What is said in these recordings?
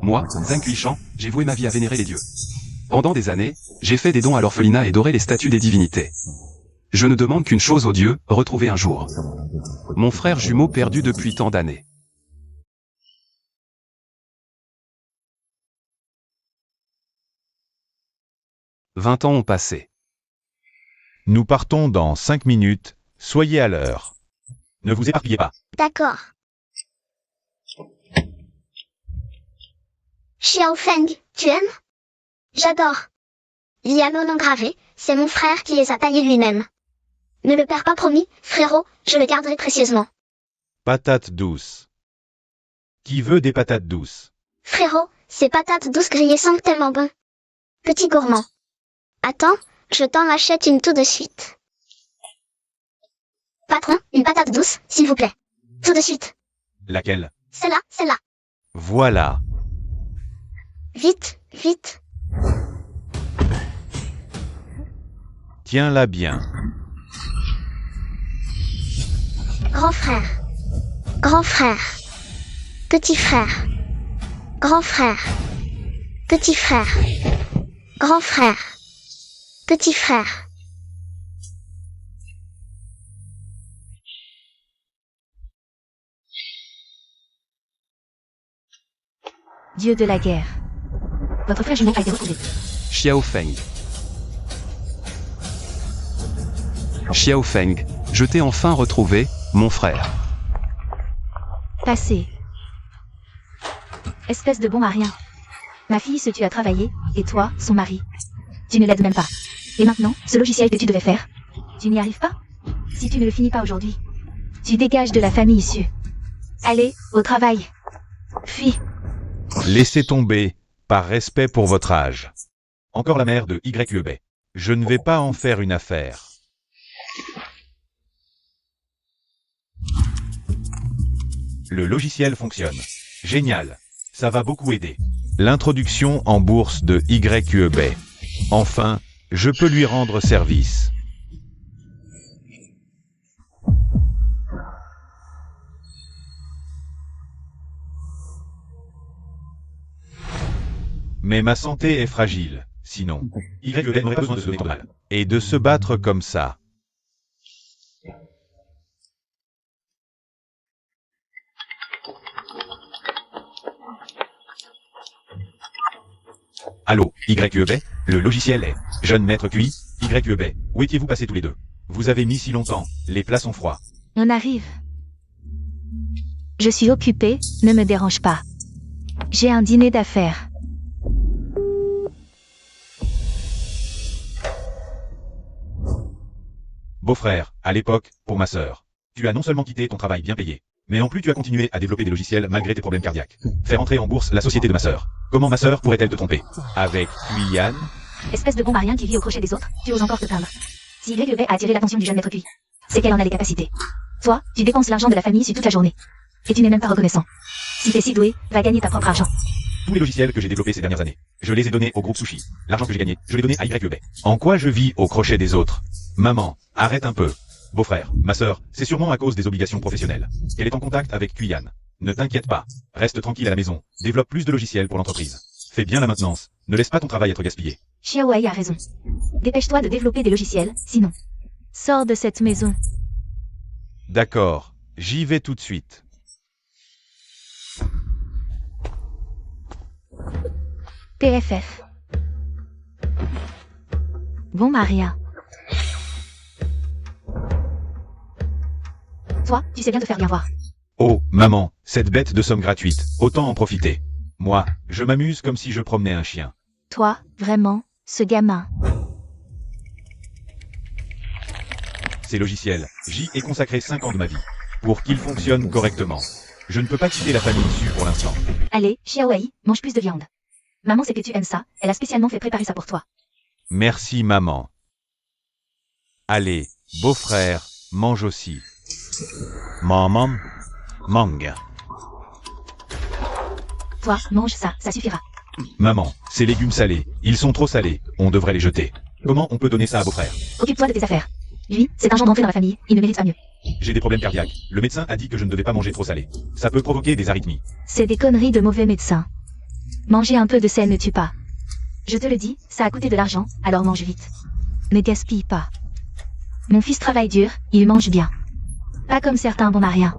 Moi, Zhang Kuishan, j'ai voué ma vie à vénérer les dieux. Pendant des années, j'ai fait des dons à l'orphelinat et doré les statues des divinités. Je ne demande qu'une chose aux dieux, retrouver un jour mon frère jumeau perdu depuis tant d'années. « 20 ans ont passé. Nous partons dans 5 minutes, soyez à l'heure. Ne vous éparpillez pas. D'accord. Xiao Feng, tu aimes? J'adore. Il y a nos noms gravés, c'est mon frère qui les a taillés lui-même. Ne le perds pas promis, frérot, je le garderai précieusement. Patates douces. Qui veut des patates douces? Frérot, ces patates douces grillées sentent tellement bon. Petit gourmand. Attends, je t'en achète une tout de suite. Patron, une patate douce, s'il vous plaît. Tout de suite. Laquelle? Celle-là, celle-là. Voilà. Vite, vite. Tiens-la bien. Grand frère. Grand frère. Petit frère. Grand frère. Petit frère. Grand frère. Petit frère. Dieu de la guerre. Votre frère jumeau a été retrouvé. Xiao Feng. Xiao Feng, je t'ai enfin retrouvé, mon frère. Passé. Espèce de bon à rien. Ma fille se tue à travailler, et toi, son mari. Tu ne l'aides même pas. Et maintenant, ce logiciel que tu devais faire, tu n'y arrives pas? Si tu ne le finis pas aujourd'hui, tu dégages de la famille issue. Allez, au travail. Fuis. Laissez tomber, par respect pour votre âge. Encore la mère de YEB. Je ne vais pas en faire une affaire. Le logiciel fonctionne. Génial. Ça va beaucoup aider. L'introduction en bourse de YEB. Enfin, je peux lui rendre service. Mais ma santé est fragile. Sinon, YEB n'aurait pas besoin de se donner tant de mal. Et de se battre comme ça. Allô, YEB, le logiciel est. Jeune maître QI, YEB, où étiez-vous passés tous les deux? Vous avez mis si longtemps, les plats sont froids. On arrive. Je suis occupée, ne me dérange pas. J'ai un dîner d'affaires. Beau-frère, à l'époque, pour ma sœur. Tu as non seulement quitté ton travail bien payé, mais en plus tu as continué à développer des logiciels malgré tes problèmes cardiaques. Faire entrer en bourse la société de ma sœur. Comment ma sœur pourrait-elle te tromper? Avec Kuyan? Espèce de bon à rien qui vit au crochet des autres, tu oses encore te plaindre. Si YEB a attiré l'attention du jeune maître QI, c'est qu'elle en a les capacités. Toi, tu dépenses l'argent de la famille sur toute la journée. Et tu n'es même pas reconnaissant. Si t'es si doué, va gagner ta propre argent. Tous les logiciels que j'ai développés ces dernières années, je les ai donnés au groupe Sushi. L'argent que j'ai gagné, je l'ai donné à YEB. En quoi je vis au crochet des autres? Maman, arrête un peu. Beau-frère, ma sœur, c'est sûrement à cause des obligations professionnelles. Elle est en contact avec Kuyan. Ne t'inquiète pas. Reste tranquille à la maison. Développe plus de logiciels pour l'entreprise. Fais bien la maintenance. Ne laisse pas ton travail être gaspillé. Xiaowei a raison. Dépêche-toi de développer des logiciels, sinon. Sors de cette maison. D'accord. J'y vais tout de suite. PFF. Bon Maria. Toi, tu sais bien te faire bien voir. Oh, maman, cette bête de somme gratuite, autant en profiter. Moi, je m'amuse comme si je promenais un chien. Toi, vraiment, ce gamin. Ces logiciels, j'y ai consacré 5 ans de ma vie. Pour qu'ils fonctionnent correctement. Je ne peux pas quitter la famille issue pour l'instant. Allez, Xiaowei, mange plus de viande. Maman sait que tu aimes ça, elle a spécialement fait préparer ça pour toi. Merci maman. Allez, beau-frère, mange aussi. Maman, mange. Toi, mange ça, ça suffira. Maman, ces légumes salés, ils sont trop salés, on devrait les jeter. Comment on peut donner ça à beau-frère? Occupe-toi de tes affaires. Lui, c'est un genre d'entrée dans la famille, il ne mérite pas mieux. J'ai des problèmes cardiaques. Le médecin a dit que je ne devais pas manger trop salé. Ça peut provoquer des arythmies. C'est des conneries de mauvais médecins. Manger un peu de sel ne tue pas. Je te le dis, ça a coûté de l'argent, alors mange vite. Ne gaspille pas. Mon fils travaille dur, il mange bien. Pas comme certains bons à rien.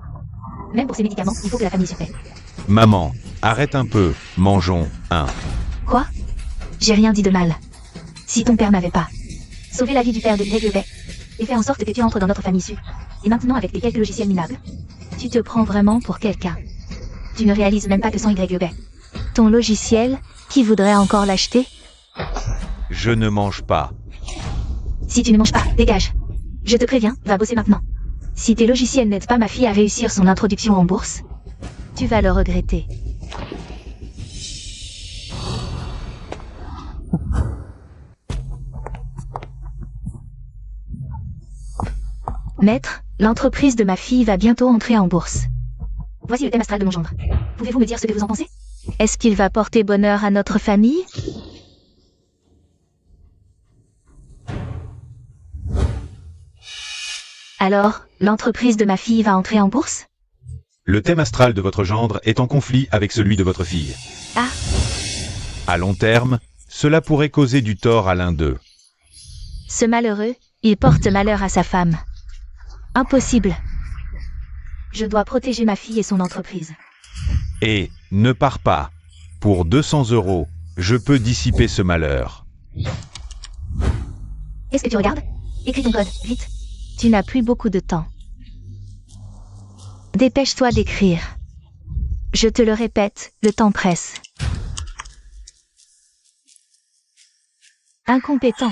Même pour ses médicaments, il faut que la famille se paie. Maman, arrête un peu, mangeons un. Quoi? J'ai rien dit de mal. Si ton père n'avait pas sauvé la vie du père de Greg Lebet et fait en sorte que tu entres dans notre famille issue, et maintenant avec tes quelques logiciels minables, tu te prends vraiment pour quelqu'un. Tu ne réalises même pas que sans Y Lebet. Ton logiciel, qui voudrait encore l'acheter? Je ne mange pas. Si tu ne manges pas, dégage. Je te préviens, va bosser maintenant. Si tes logiciels n'aident pas ma fille à réussir son introduction en bourse, tu vas le regretter. Maître, l'entreprise de ma fille va bientôt entrer en bourse. Voici le thème astral de mon gendre. Pouvez-vous me dire ce que vous en pensez? Est-ce qu'il va porter bonheur à notre famille? Alors, l'entreprise de ma fille va entrer en bourse? Le thème astral de votre gendre est en conflit avec celui de votre fille. Ah, À long terme, cela pourrait causer du tort à l'un d'eux. ce malheureux, il porte malheur à sa femme. Impossible. Je dois protéger ma fille et son entreprise. Et ne pars pas. Pour 200 €, je peux dissiper ce malheur. Qu'est-ce que tu regardes? Écris ton code, vite. Tu n'as plus beaucoup de temps. Dépêche-toi d'écrire. Je te le répète, le temps presse. Incompétent.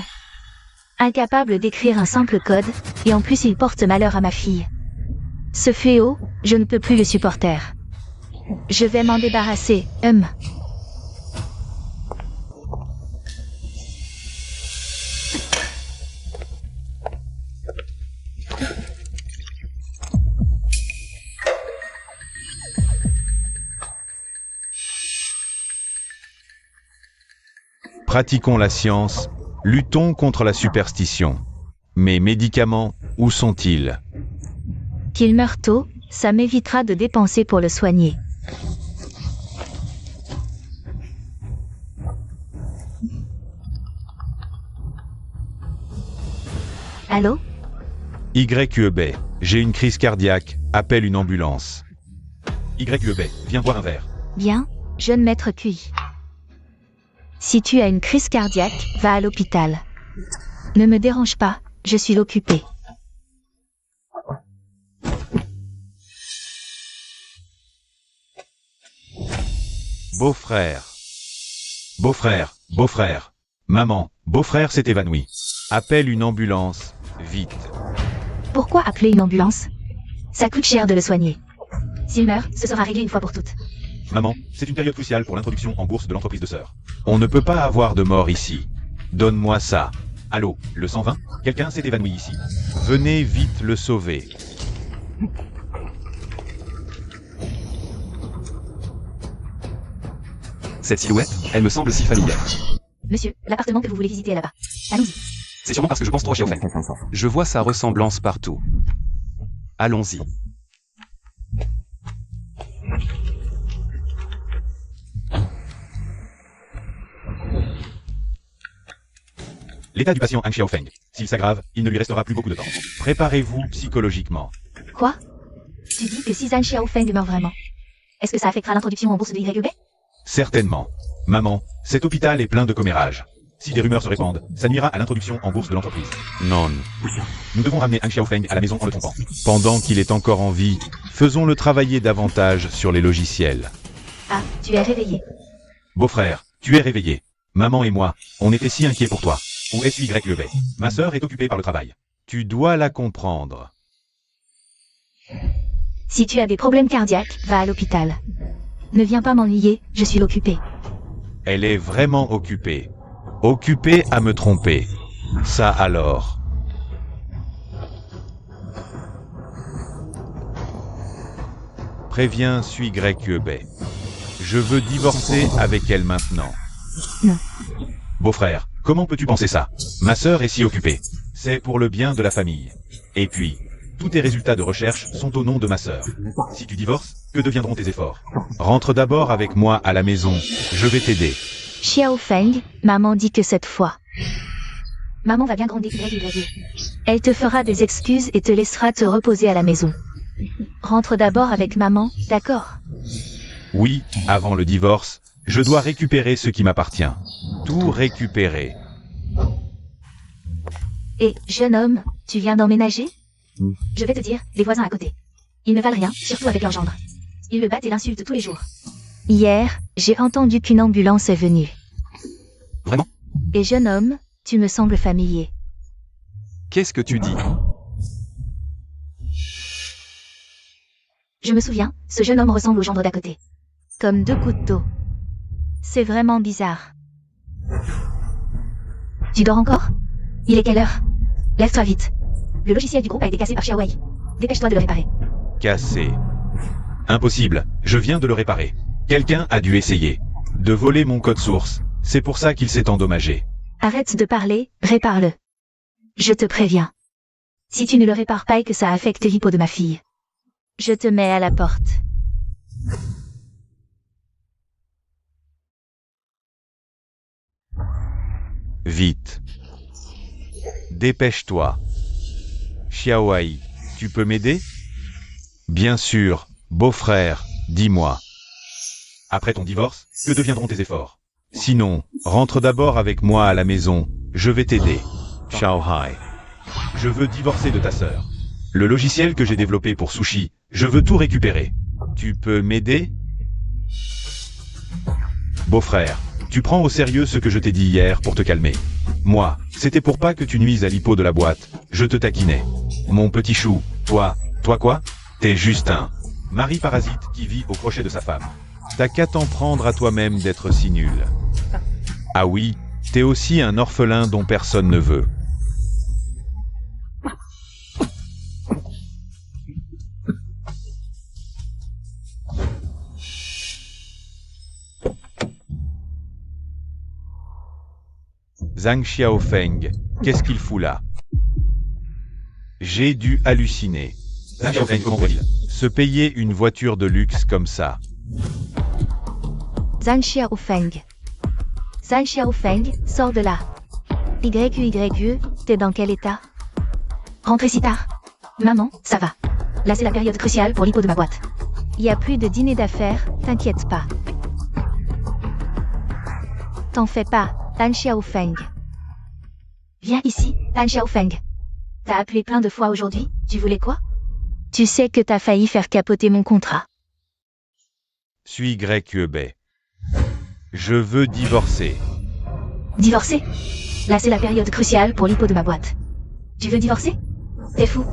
Incapable d'écrire un simple code, et en plus il porte malheur à ma fille. Ce fléau, je ne peux plus le supporter. Je vais m'en débarrasser, Pratiquons la science, luttons contre la superstition. Mes médicaments, où sont-ils? Qu'il meure tôt, ça m'évitera de dépenser pour le soigner. Allô? YEB, j'ai une crise cardiaque, appelle une ambulance. YEB, viens boire un verre. Bien, jeune maître QI. Si tu as une crise cardiaque, va à l'hôpital. Ne me dérange pas, je suis occupée. Beau-frère. Beau-frère, beau-frère. Maman, beau-frère s'est évanoui. Appelle une ambulance, vite. Pourquoi appeler une ambulance? Ça coûte cher de le soigner. S'il meurt, ce sera réglé une fois pour toutes. Maman, c'est une période cruciale pour l'introduction en bourse de l'entreprise de sœur. On ne peut pas avoir de mort ici. Donne-moi ça. Allô, le 120? Quelqu'un s'est évanoui ici. Venez vite le sauver. Cette silhouette, elle me semble si familière. Monsieur, l'appartement que vous voulez visiter est là-bas. Allons-y. C'est sûrement parce que je pense trop à Xiaofeng. Je vois sa ressemblance partout. Allons-y. L'état du patient Han Xiaofeng. S'il s'aggrave, il ne lui restera plus beaucoup de temps. Préparez-vous psychologiquement. Quoi? Tu dis que si Zhan Xiaofeng meurt vraiment, est-ce que ça affectera l'introduction en bourse de YEB? Certainement. Maman, cet hôpital est plein de commérages. Si des rumeurs se répandent, ça nuira à l'introduction en bourse de l'entreprise. Non. Nous devons ramener Han Xiaofeng à la maison en le trompant. Pendant qu'il est encore en vie, faisons-le travailler davantage sur les logiciels. Ah, tu es réveillé. Beau-frère, tu es réveillé. Maman et moi, on était si inquiets pour toi. Où est-ce YEB? Ma sœur est occupée par le travail. Tu dois la comprendre. Si tu as des problèmes cardiaques, va à l'hôpital. Ne viens pas m'ennuyer, je suis occupée. Elle est vraiment occupée. Occupée à me tromper. Ça alors. Préviens, suis YEB. Je veux divorcer avec elle maintenant. Non. Beau-frère, comment peux-tu penser ça? Ma sœur est si occupée. C'est pour le bien de la famille. Et puis, tous tes résultats de recherche sont au nom de ma sœur. Si tu divorces, que deviendront tes efforts? Rentre d'abord avec moi à la maison, je vais t'aider. Xiao Feng, maman dit que cette fois. Maman va bien gronder YYE. Elle te fera des excuses et te laissera te reposer à la maison. Rentre d'abord avec maman, d'accord? Oui, avant le divorce, je dois récupérer ce qui m'appartient. Tout récupérer. Et, jeune homme, tu viens d'emménager? Je vais te dire, les voisins à côté. Ils ne valent rien, surtout avec leur gendre. Ils le battent et l'insultent tous les jours. Hier, j'ai entendu qu'une ambulance est venue. Vraiment? Et jeune homme, tu me sembles familier. Qu'est-ce que tu dis? Je me souviens, ce jeune homme ressemble au gendre d'à côté. Comme deux couteaux. C'est vraiment bizarre. Tu dors encore? Il est quelle heure? Lève-toi vite. Le logiciel du groupe a été cassé par Xiaowei. Dépêche-toi de le réparer. Cassé. Impossible, je viens de le réparer. Quelqu'un a dû essayer de voler mon code source. C'est pour ça qu'il s'est endommagé. Arrête de parler, répare-le. Je te préviens. Si tu ne le répares pas et que ça affecte l'hypo de ma fille, je te mets à la porte. Vite. Dépêche-toi. Xiaowei, tu peux m'aider? Bien sûr, beau-frère, dis-moi. Après ton divorce, que deviendront tes efforts? Sinon, rentre d'abord avec moi à la maison, je vais t'aider. Xiaohai. Je veux divorcer de ta sœur. Le logiciel que j'ai développé pour Sushi, je veux tout récupérer. Tu peux m'aider? Beau-frère, tu prends au sérieux ce que je t'ai dit hier pour te calmer. Moi, c'était pour pas que tu nuises à l'hypo de la boîte, je te taquinais. Mon petit chou, toi quoi? T'es juste un mari parasite qui vit au crochet de sa femme. T'as qu'à t'en prendre à toi-même d'être si nul. Ah oui, t'es aussi un orphelin dont personne ne veut. Zhang Xiaofeng, qu'est-ce qu'il fout là? J'ai dû halluciner. Zhang Xiaofeng, comment pourrait-il? Se payer une voiture de luxe comme ça. Zhang Xiaofeng. Zhang Xiaofeng, sors de là. YYE, t'es dans quel état? Rentrez si tard. Maman, ça va. Là c'est la période cruciale pour l'hypo de ma boîte. Y a plus de dîner d'affaires, t'inquiète pas. T'en fais pas, Zhang Xiaofeng. Viens ici, Zhang Xiaofeng. T'as appelé plein de fois aujourd'hui, tu voulais quoi? Tu sais que t'as failli faire capoter mon contrat. Suis YEB. Je veux divorcer. Divorcer? Là c'est la période cruciale pour l'hypo de ma boîte. Tu veux divorcer? T'es fou.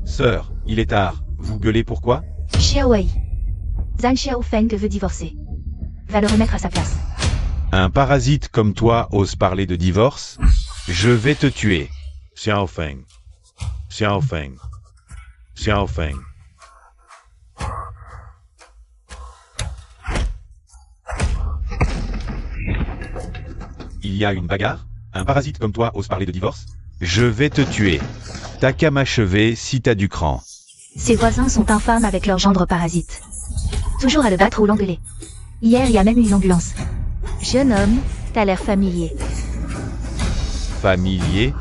Sœur, il est tard. Vous gueulez pourquoi? Xiaowei. Zhang Xiaofeng veut divorcer. Va le remettre à sa place. Un parasite comme toi ose parler de divorce? Je vais te tuer. Xiaofeng. Xiaofeng. Xiaofeng. Il y a une bagarre? Un parasite comme toi ose parler de divorce? Je vais te tuer. T'as qu'à m'achever si t'as du cran. Ses voisins sont infâmes avec leur gendre parasite. Toujours à le battre ou l'engueuler. Hier, il y a même eu une ambulance. Jeune homme, t'as l'air familier. Familier?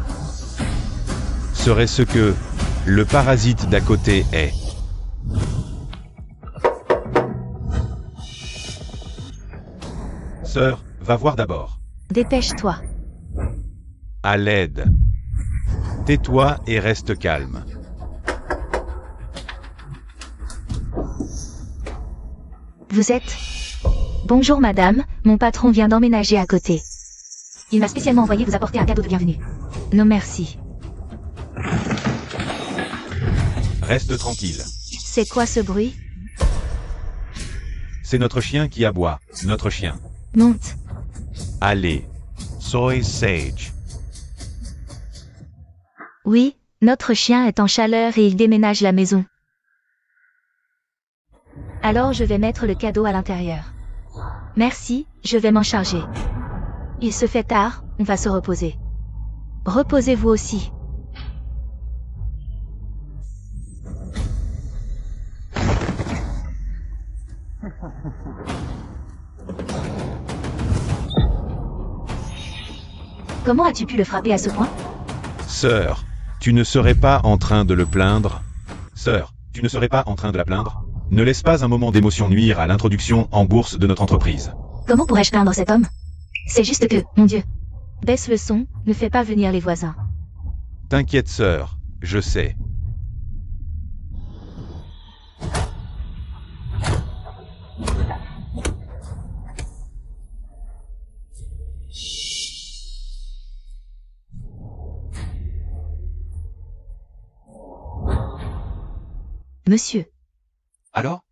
Serait ce que le parasite d'à côté est. Sœur, va voir d'abord. Dépêche-toi. À l'aide. Tais-toi et reste calme. Vous êtes... Bonjour madame, mon patron vient d'emménager à côté. Il m'a spécialement envoyé vous apporter un cadeau de bienvenue. Non merci. Reste tranquille. C'est quoi ce bruit? C'est notre chien qui aboie. Notre chien. Monte. Allez. Soy Sage. Oui, notre chien est en chaleur et il déménage la maison. Alors je vais mettre le cadeau à l'intérieur. Merci, je vais m'en charger. Il se fait tard, on va se reposer. Reposez-vous aussi. Comment as-tu pu le frapper à ce point? Sœur, tu ne serais pas en train de le plaindre? Sœur, tu ne serais pas en train de la plaindre? Ne laisse pas un moment d'émotion nuire à l'introduction en bourse de notre entreprise. Comment pourrais-je plaindre cet homme? C'est juste que, mon Dieu. Baisse le son, ne fais pas venir les voisins. T'inquiète sœur, je sais. Monsieur, Alors?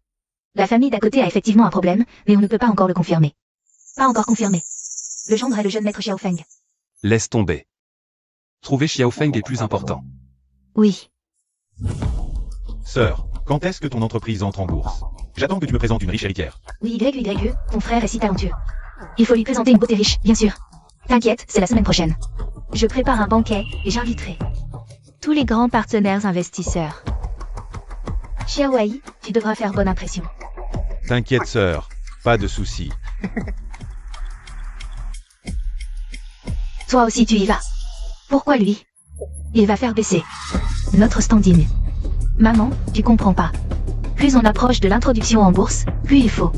la famille d'à côté a effectivement un problème, mais on ne peut pas encore le confirmer. Pas encore confirmé. Le gendre est le jeune maître Xiaofeng. Laisse tomber. Trouver Xiaofeng est plus important. Oui. Sœur, quand est-ce que ton entreprise entre en bourse? J'attends que tu me présentes une riche héritière. Oui, YYE, ton frère est si talentueux. Il faut lui présenter une beauté riche, bien sûr. T'inquiète, c'est la semaine prochaine. Je prépare un banquet et j'inviterai tous les grands partenaires investisseurs. Xiaowei, tu devras faire bonne impression. T'inquiète sœur, pas de soucis. Toi aussi tu y vas. Pourquoi lui? Il va faire baisser notre standing. Maman, tu comprends pas. Plus on approche de l'introduction en bourse, plus il faut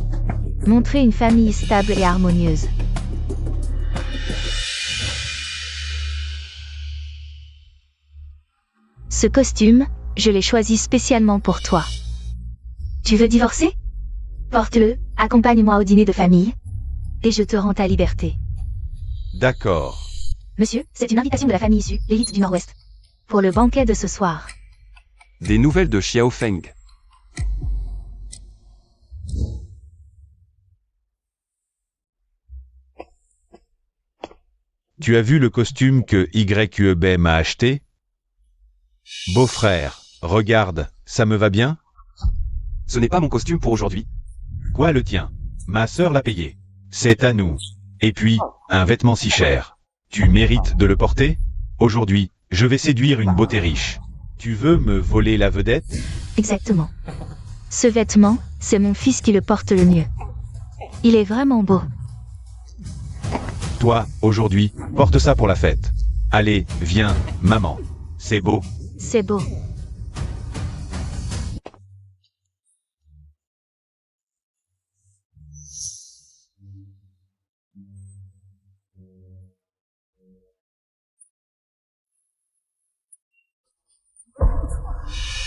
montrer une famille stable et harmonieuse. Ce costume, je l'ai choisi spécialement pour toi. Tu veux divorcer? Porte-le, accompagne-moi au dîner de famille, et je te rends ta liberté. D'accord. Monsieur, c'est une invitation de la famille issue, l'élite du Nord-Ouest. Pour le banquet de ce soir. Des nouvelles de Xiaofeng. Tu as vu le costume que YEB m'a acheté? Beau-frère, regarde, ça me va bien? Ce n'est pas mon costume pour aujourd'hui. Quoi le tien? Ma sœur l'a payé. C'est à nous. Et puis, un vêtement si cher. Tu mérites de le porter? Aujourd'hui, je vais séduire une beauté riche. Tu veux me voler la vedette? Exactement. Ce vêtement, c'est mon fils qui le porte le mieux. Il est vraiment beau. Toi, aujourd'hui, porte ça pour la fête. Allez, viens, maman. C'est beau. C'est beau.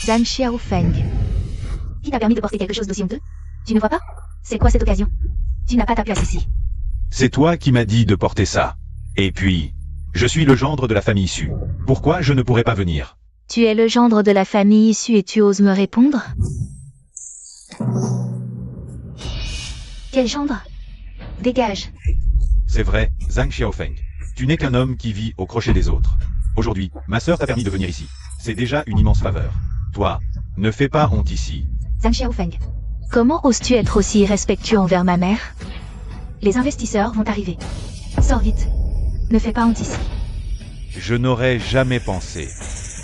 Zhang Xiaofeng. Qui t'a permis de porter quelque chose d'aussi honteux? Tu ne vois pas? C'est quoi cette occasion? Tu n'as pas ta place ici. C'est toi qui m'as dit de porter ça. Et puis, je suis le gendre de la famille issue. Pourquoi je ne pourrais pas venir? Tu es le gendre de la famille issue et tu oses me répondre? Quel gendre? Dégage. C'est vrai, Zhang Xiaofeng. Tu n'es qu'un homme qui vit au crochet des autres. Aujourd'hui, ma sœur t'a permis de venir ici. C'est déjà une immense faveur. Toi, ne fais pas honte ici. Zhang Xiaofeng. Comment oses-tu être aussi irrespectueux envers ma mère? Les investisseurs vont arriver. Sors vite. Ne fais pas honte ici. Je n'aurais jamais pensé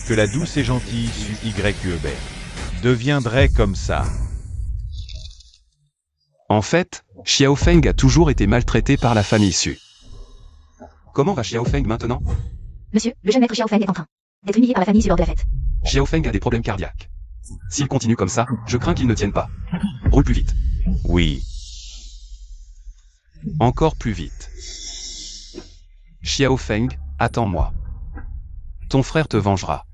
que la douce et gentille Su YEB deviendrait comme ça. En fait, Xiaofeng a toujours été maltraité par la famille Su. Comment va Xiaofeng maintenant? Monsieur, le jeune maître Xiaofeng est en train d'être humilié par la famille Su lors de la fête. Xiaofeng a des problèmes cardiaques. S'il continue comme ça, je crains qu'il ne tienne pas. Roule plus vite. Oui. Encore plus vite. Xiaofeng, attends-moi. Ton frère te vengera.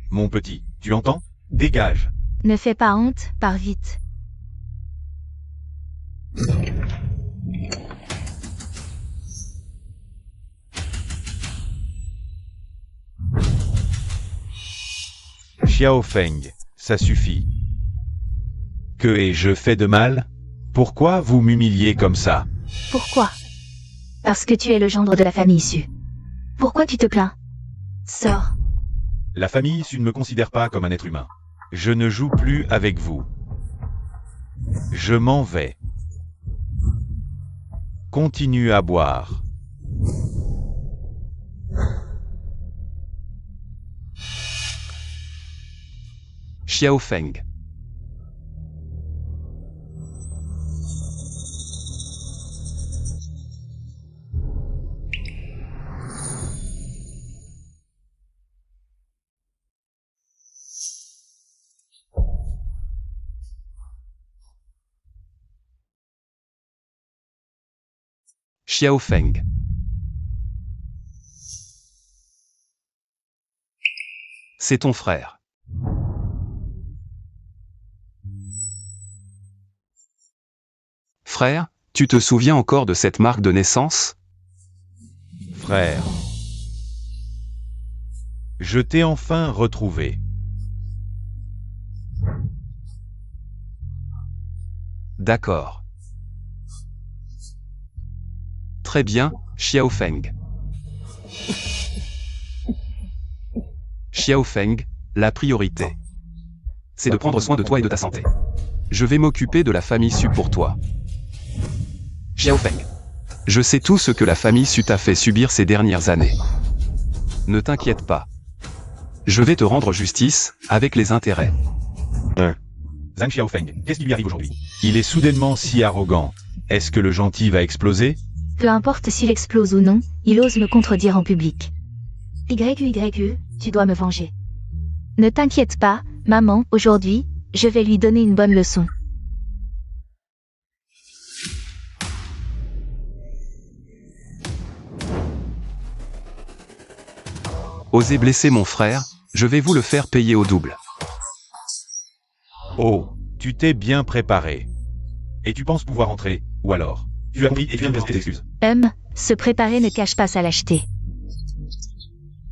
Mon petit, tu entends? Dégage. Ne fais pas honte, pars vite. Xiaofeng, ça suffit. Que ai-je fait de mal? Pourquoi vous m'humiliez comme ça? Pourquoi? Parce que tu es le gendre de la famille issue. Pourquoi tu te plains? Sors. La famille issue ne me considère pas comme un être humain. Je ne joue plus avec vous. Je m'en vais. Continue à boire. Xiaofeng. Xiao Feng. C'est ton frère. Frère, tu te souviens encore de cette marque de naissance? Frère. Je t'ai enfin retrouvé. D'accord. Très bien, Xiao Feng. Xiao Feng, la priorité, c'est de prendre soin de toi et de ta santé. Je vais m'occuper de la famille Su pour toi. Xiao Feng. Je sais tout ce que la famille Su t'a fait subir ces dernières années. Ne t'inquiète pas. Je vais te rendre justice, avec les intérêts. Zhang Xiaofeng, qu'est-ce qui lui arrive aujourd'hui? Il est soudainement si arrogant. Est-ce que le gentil va exploser? Peu importe s'il explose ou non, il ose me contredire en public. YU, tu dois me venger. Ne t'inquiète pas, maman, aujourd'hui, je vais lui donner une bonne leçon. Osez blesser mon frère, je vais vous le faire payer au double. Oh, tu t'es bien préparé. Et tu penses pouvoir entrer, ou alors? Tu as compris et tu viens de présenter tes excuses. Se préparer ne cache pas sa lâcheté.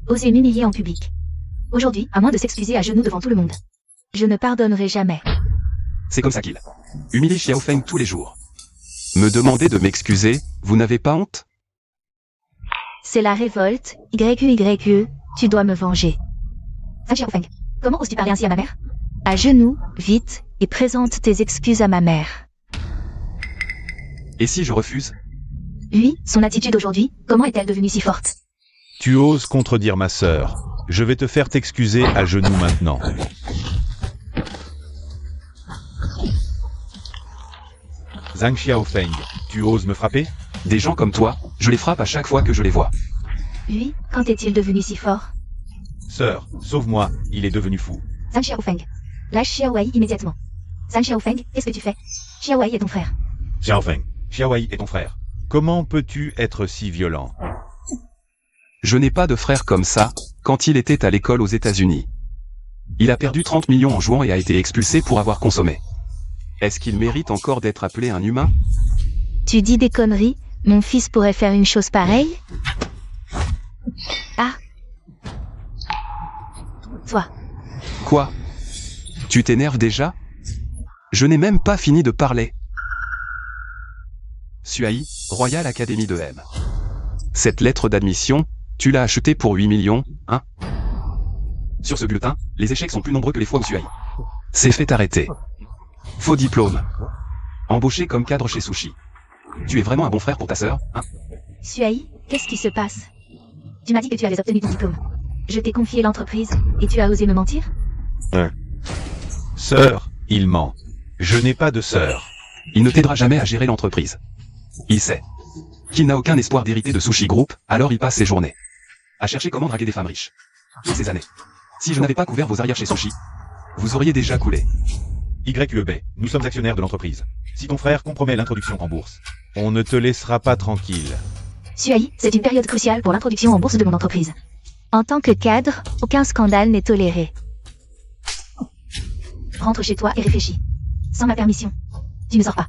Oser m'humilier en public. Aujourd'hui, à moins de s'excuser à genoux devant tout le monde. Je ne pardonnerai jamais. C'est comme ça qu'il humilie Xiao Feng tous les jours. Me demander de m'excuser, vous n'avez pas honte? C'est la révolte, YU, tu dois me venger. Zhang Xiaofeng, comment oses-tu parler ainsi à ma mère? À genoux, vite, et présente tes excuses à ma mère. Et si je refuse? Lui, son attitude aujourd'hui, comment est-elle devenue si forte? Tu oses contredire ma sœur. Je vais te faire t'excuser à genoux maintenant. Zhang Xiaofeng, tu oses me frapper? Des gens comme toi, je les frappe à chaque fois que je les vois. Lui, quand est-il devenu si fort? Sœur, sauve-moi, il est devenu fou. Zhang Xiaofeng, lâche Xiaowei immédiatement. Zhang Xiaofeng, qu'est-ce que tu fais? Xiaowei est ton frère. Xiaofeng, Xiaowei est ton frère. Comment peux-tu être si violent? Je n'ai pas de frère comme ça, quand il était à l'école aux États-Unis. Il a perdu 30 millions en jouant et a été expulsé pour avoir consommé. Est-ce qu'il mérite encore d'être appelé un humain? Tu dis des conneries, mon fils pourrait faire une chose pareille? Ah. Toi. Quoi? Tu t'énerves déjà? Je n'ai même pas fini de parler. Suai, Royal Academy de M. Cette lettre d'admission, tu l'as achetée pour 8 millions, hein? Sur ce bulletin, les échecs sont plus nombreux que les fois où Suai s'est fait arrêter. Faux diplôme. Embauché comme cadre chez Sushi. Tu es vraiment un bon frère pour ta sœur, hein? Suai, qu'est-ce qui se passe? Tu m'as dit que tu avais obtenu ton diplôme. Je t'ai confié l'entreprise, et tu as osé me mentir? Sœur, il ment. Je n'ai pas de sœur. Il ne t'aidera jamais à gérer l'entreprise. Il sait qu'il n'a aucun espoir d'hériter de Sushi Group, alors il passe ses journées à chercher comment draguer des femmes riches. Toutes ces années. Si je n'avais pas couvert vos arrières chez Sushi, vous auriez déjà coulé. YUEB, nous sommes actionnaires de l'entreprise. Si ton frère compromet l'introduction en bourse, on ne te laissera pas tranquille. Suai, c'est une période cruciale pour l'introduction en bourse de mon entreprise. En tant que cadre, aucun scandale n'est toléré. Rentre chez toi et réfléchis. Sans ma permission. Tu ne sors pas.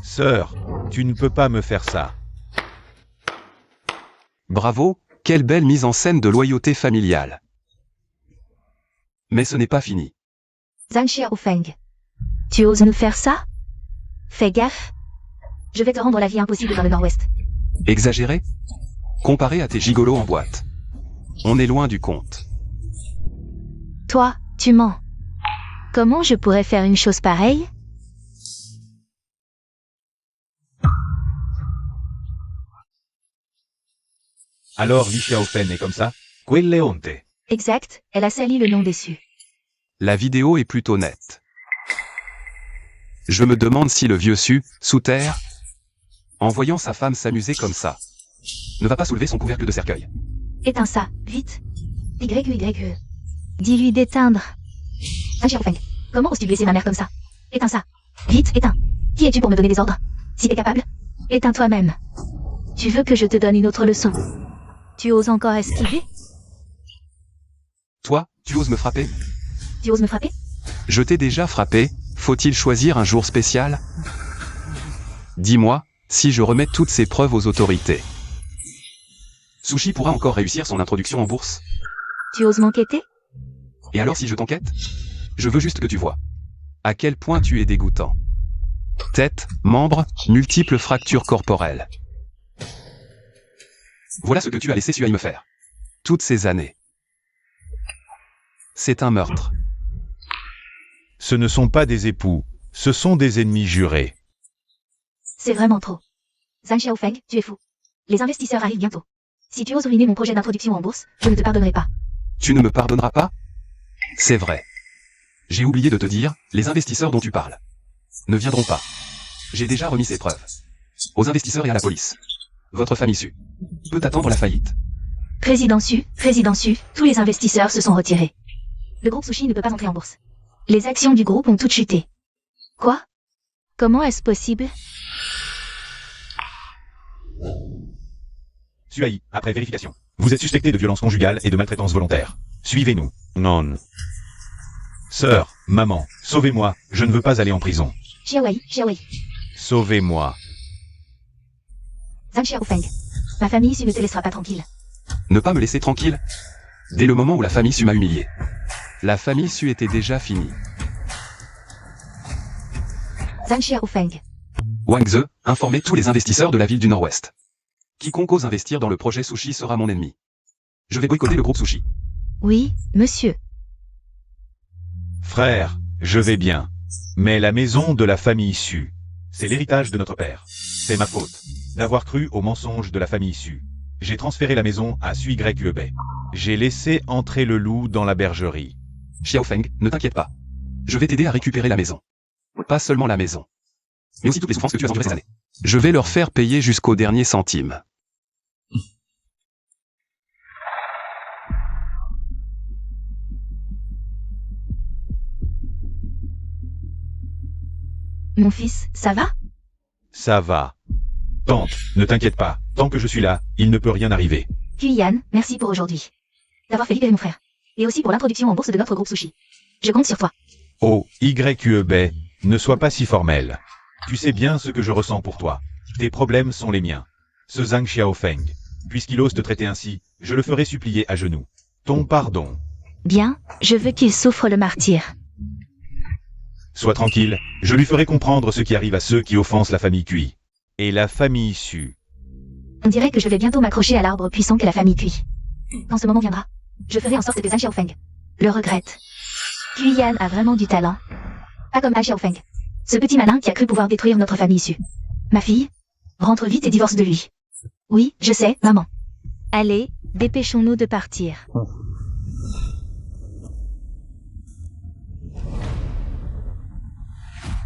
Sœur, tu ne peux pas me faire ça. Bravo, quelle belle mise en scène de loyauté familiale. Mais ce n'est pas fini. Zhang Xiaofeng, tu oses nous faire ça? Fais gaffe. Je vais te rendre la vie impossible dans le Nord-Ouest. Exagéré? Comparé à tes gigolos en boîte. On est loin du compte. Toi, tu mens. Comment je pourrais faire une chose pareille? Alors Li Xiaofen est comme ça? Quelle honte. Exact, elle a sali le nom déçu. La vidéo est plutôt nette. Je me demande si le vieux Su, sous terre, en voyant sa femme s'amuser comme ça, ne va pas soulever son couvercle de cercueil. Éteins ça, vite. YUE. Dis-lui d'éteindre. Zhang Xiaofeng, comment oses-tu blesser ma mère comme ça? Éteins ça. Vite, éteins. Qui es-tu pour me donner des ordres? Si t'es capable, éteins toi-même. Tu veux que je te donne une autre leçon? Tu oses encore esquiver? Toi, tu oses me frapper? Tu oses me frapper? Je t'ai déjà frappé, faut-il choisir un jour spécial? Dis-moi, si je remets toutes ces preuves aux autorités. Sushi pourra encore réussir son introduction en bourse. Tu oses m'enquêter? Et alors si je t'enquête? Je veux juste que tu vois. À quel point tu es dégoûtant. Tête, membres, multiples fractures corporelles. Voilà ce que tu as laissé Suai me faire. Toutes ces années. C'est un meurtre. Ce ne sont pas des époux, ce sont des ennemis jurés. C'est vraiment trop. Zhang Xiaofeng, tu es fou. Les investisseurs arrivent bientôt. Si tu oses ruiner mon projet d'introduction en bourse, je ne te pardonnerai pas. Tu ne me pardonneras pas? C'est vrai. J'ai oublié de te dire, les investisseurs dont tu parles ne viendront pas. J'ai déjà remis ces preuves. Aux investisseurs et à la police. Votre famille Su peut attendre la faillite. Président Su, tous les investisseurs se sont retirés. Le groupe Sushi ne peut pas entrer en bourse. Les actions du groupe ont toutes chuté. Quoi? Comment est-ce possible? Suai, après vérification. Vous êtes suspecté de violence conjugale et de maltraitance volontaire. Suivez-nous. Non. Sœur, maman, sauvez-moi, je ne veux pas aller en prison. Xiaowei. Sauvez-moi. Zhang Xiaofeng. Ma famille Su ne te laissera pas tranquille. Ne pas me laisser tranquille? Dès le moment où la famille Su m'a humilié. La famille Su était déjà finie. Zhang Xiaofeng. Wang Ze, informez tous les investisseurs de la ville du Nord-Ouest. Quiconque ose investir dans le projet Sushi sera mon ennemi. Je vais boycotter le groupe Sushi. Oui, monsieur. Frère, je vais bien. Mais la maison de la famille Su, c'est l'héritage de notre père. C'est ma faute d'avoir cru aux mensonges de la famille Su. J'ai transféré la maison à Sui Yuebei. J'ai laissé entrer le loup dans la bergerie. Xiaofeng, ne t'inquiète pas. Je vais t'aider à récupérer la maison. Pas seulement la maison, mais aussi toutes les souffrances que tu as endurées ces années. Je vais leur faire payer jusqu'au dernier centime. Mon fils, ça va? Ça va. Tante, ne t'inquiète pas. Tant que je suis là, il ne peut rien arriver. Kuyan, merci pour aujourd'hui. D'avoir fait libérer mon frère. Et aussi pour l'introduction en bourse de notre groupe Sushi. Je compte sur toi. Oh, Yuebei, ne sois pas si formel. Tu sais bien ce que je ressens pour toi. Tes problèmes sont les miens. Ce Zhang Xiaofeng, puisqu'il ose te traiter ainsi, je le ferai supplier à genoux. Ton pardon. Bien, je veux qu'il souffre le martyre. Sois tranquille, je lui ferai comprendre ce qui arrive à ceux qui offensent la famille Kui. Et la famille Su. On dirait que je vais bientôt m'accrocher à l'arbre puissant qu'est la famille Kui. Quand ce moment viendra, je ferai en sorte que Zhang Xiaofeng le regrette. Kuyan a vraiment du talent. Pas comme Zhang Xiaofeng. Ce petit malin qui a cru pouvoir détruire notre famille Su. Ma fille, rentre vite et divorce de lui. Oui, je sais, maman. Allez, dépêchons-nous de partir.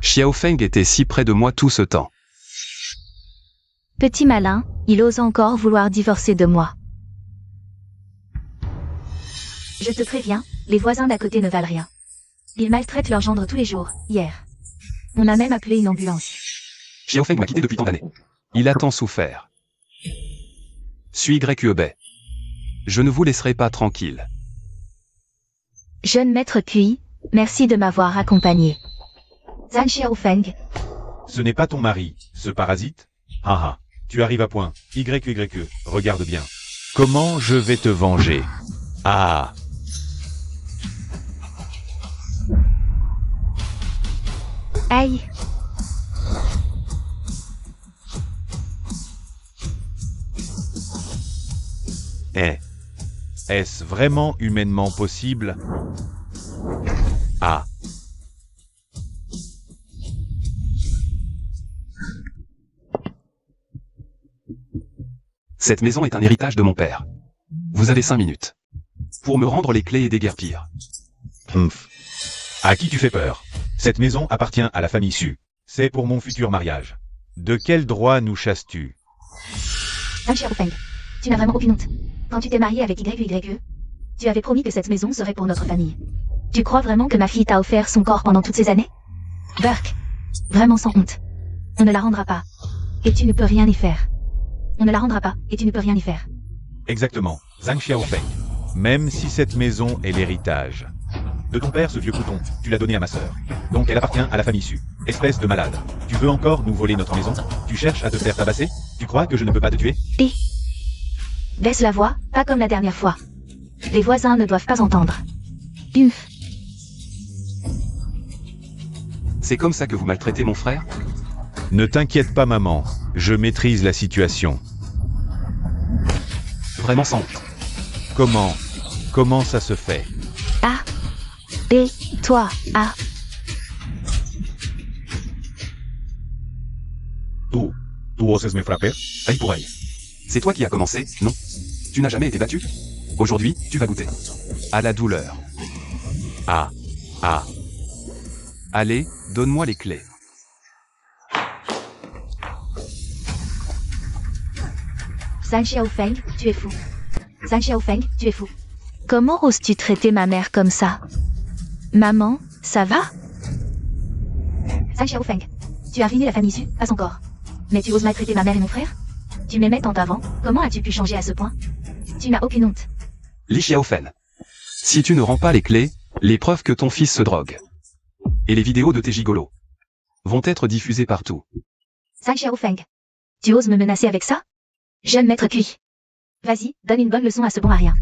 Xiaofeng était si près de moi tout ce temps. Petit malin, il ose encore vouloir divorcer de moi. Je te préviens, les voisins d'à côté ne valent rien. Ils maltraitent leur gendre tous les jours, hier. On a même appelé une ambulance. Xiaofeng m'a quitté depuis tant d'années. Il a tant souffert. Sui Yuebei. Je ne vous laisserai pas tranquille. Jeune maître Kui, merci de m'avoir accompagné. Zhang Xiaofeng. Ce n'est pas ton mari, ce parasite? Haha, tu arrives à point. YYE, regarde bien. Comment je vais te venger? Ah. Aïe. Est-ce vraiment humainement possible? Ah. Cette maison est un héritage de mon père. Vous avez 5 minutes. Pour me rendre les clés et déguerpir. À qui tu fais peur? Cette maison appartient à la famille Su. C'est pour mon futur mariage. De quel droit nous chasses-tu? Zhang Xiaofeng, tu n'as vraiment aucune honte. Quand tu t'es marié avec YYE, tu avais promis que cette maison serait pour notre famille. Tu crois vraiment que ma fille t'a offert son corps pendant toutes ces années? Burke, vraiment sans honte. On ne la rendra pas. Et tu ne peux rien y faire. On ne la rendra pas, et tu ne peux rien y faire. Exactement, Zhang Xiaofeng. Même si cette maison est l'héritage de ton père, ce vieux couton, tu l'as donné à ma sœur. Donc elle appartient à la famille Su. Espèce de malade. Tu veux encore nous voler notre maison? Tu cherches à te faire tabasser? Tu crois que je ne peux pas te tuer? Pi. Baisse la voix, pas comme la dernière fois. Les voisins ne doivent pas entendre. Puf. C'est comme ça que vous maltraitez mon frère? Ne t'inquiète pas maman, je maîtrise la situation. Vraiment sans honte. Comment ça se fait? A. B. Toi. A. Tu oses me frapper? Œil pour œil. C'est toi qui as commencé, non? Tu n'as jamais été battu? Aujourd'hui, tu vas goûter. À la douleur. Ah. Allez, donne-moi les clés. Zhang Xiaofeng, tu es fou. Zhang Xiaofeng, tu es fou. Comment oses-tu traiter ma mère comme ça? Maman, ça va? Zhang Xiaofeng, tu as ruiné la famille Su, à son corps. Mais tu oses maltraiter ma mère et mon frère? Tu m'aimais tant avant, comment as-tu pu changer à ce point? Tu n'as aucune honte. Li Xiaofen. Si tu ne rends pas les clés, les preuves que ton fils se drogue et les vidéos de tes gigolos vont être diffusées partout. Zhang Xiaofeng, tu oses me menacer avec ça? Jeune maître Cui. Vas-y, donne une bonne leçon à ce bon à rien.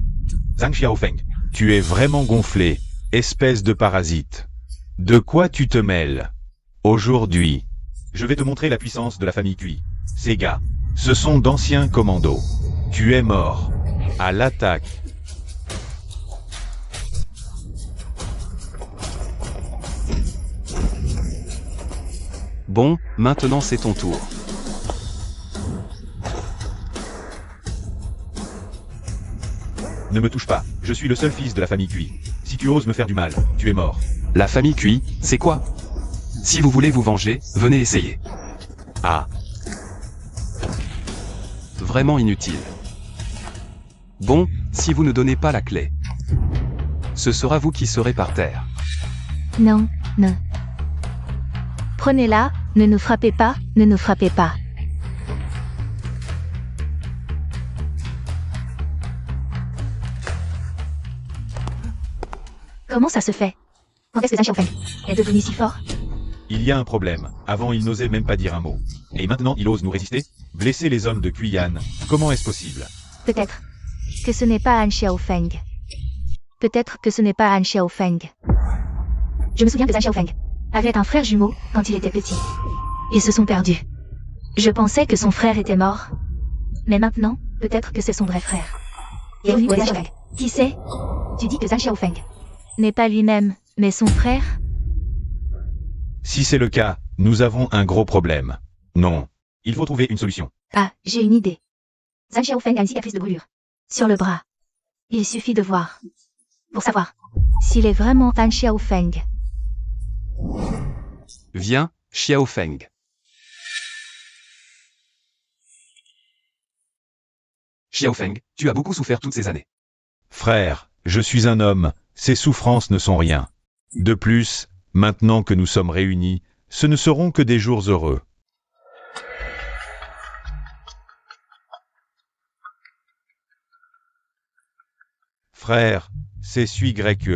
Zhang Xiaofeng, tu es vraiment gonflé, espèce de parasite. De quoi tu te mêles? Aujourd'hui, je vais te montrer la puissance de la famille Cui. Ces gars, ce sont d'anciens commandos. Tu es mort. À l'attaque. Bon, maintenant c'est ton tour. Ne me touche pas, je suis le seul fils de la famille Cui. Si tu oses me faire du mal, tu es mort. La famille Cui, c'est quoi? Si vous voulez vous venger, venez essayer. Ah. Vraiment inutile. Bon, si vous ne donnez pas la clé, ce sera vous qui serez par terre. Non. Prenez-la, ne nous frappez pas, ne nous frappez pas. Comment ça se fait? Quand est-ce que Zhang Xiaofeng est devenu si fort? Il y a un problème. Avant, il n'osait même pas dire un mot. Et maintenant, il ose nous résister? Blesser les hommes de Cuyan, comment est-ce possible? Peut-être que ce n'est pas Han Xiaofeng. Peut-être que ce n'est pas Han Xiaofeng. Je me souviens que Zhang Xiaofeng avait un frère jumeau quand il était petit. Ils se sont perdus. Je pensais que son frère était mort. Mais maintenant, peut-être que c'est son vrai frère. Et oui, Zhang Xiaofeng. Qui sait? Tu dis que Zhang Xiaofeng n'est pas lui-même, mais son frère? Si c'est le cas, nous avons un gros problème. Non. Il faut trouver une solution. Ah, j'ai une idée. Zhang Xiaofeng a une cicatrice de brûlure sur le bras. Il suffit de voir pour savoir s'il est vraiment Han Xiaofeng. Viens, Xiaofeng. Xiaofeng, tu as beaucoup souffert toutes ces années. Frère, je suis un homme, ces souffrances ne sont rien. De plus, maintenant que nous sommes réunis, ce ne seront que des jours heureux. Frère, c'est Sui Grec.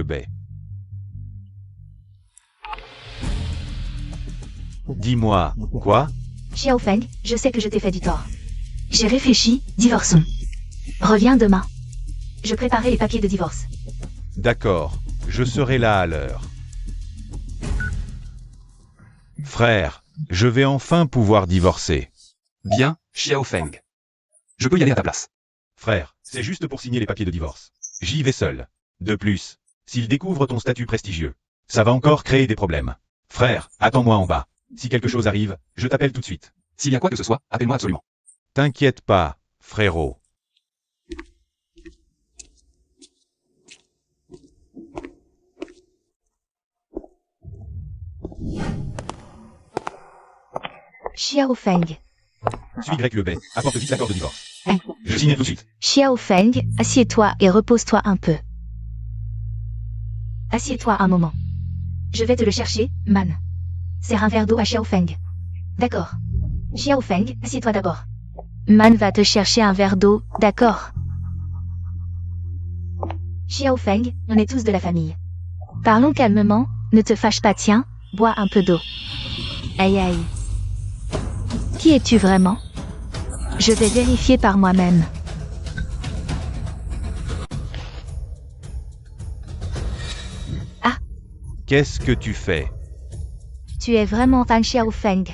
Dis-moi, quoi? Xiaofeng, je sais que je t'ai fait du tort. J'ai réfléchi, divorçons. Reviens demain. Je préparais les papiers de divorce. D'accord, je serai là à l'heure. Frère, je vais enfin pouvoir divorcer. Bien, Xiaofeng. Je peux y aller à ta place. Frère, c'est juste pour signer les papiers de divorce. J'y vais seul. De plus, s'il découvre ton statut prestigieux, ça va encore créer des problèmes. Frère, attends-moi en bas. Si quelque chose arrive, je t'appelle tout de suite. S'il y a quoi que ce soit, appelle-moi absolument. T'inquiète pas, frérot. Xiaofeng. Suis Grec apporte vite l'accord de divorce. Je signe tout de suite. Xiaofeng, assieds-toi et repose-toi un peu. Assieds-toi un moment. Je vais te le chercher, man. Sers un verre d'eau à Xiaofeng. D'accord. Xiaofeng, assieds-toi d'abord. Man va te chercher un verre d'eau, d'accord? Xiao Feng, on est tous de la famille. Parlons calmement, ne te fâche pas, tiens, bois un peu d'eau. Aïe aïe. Qui es-tu vraiment? Je vais vérifier par moi-même. Qu'est-ce que tu fais? Tu es vraiment Fan Xiao Feng.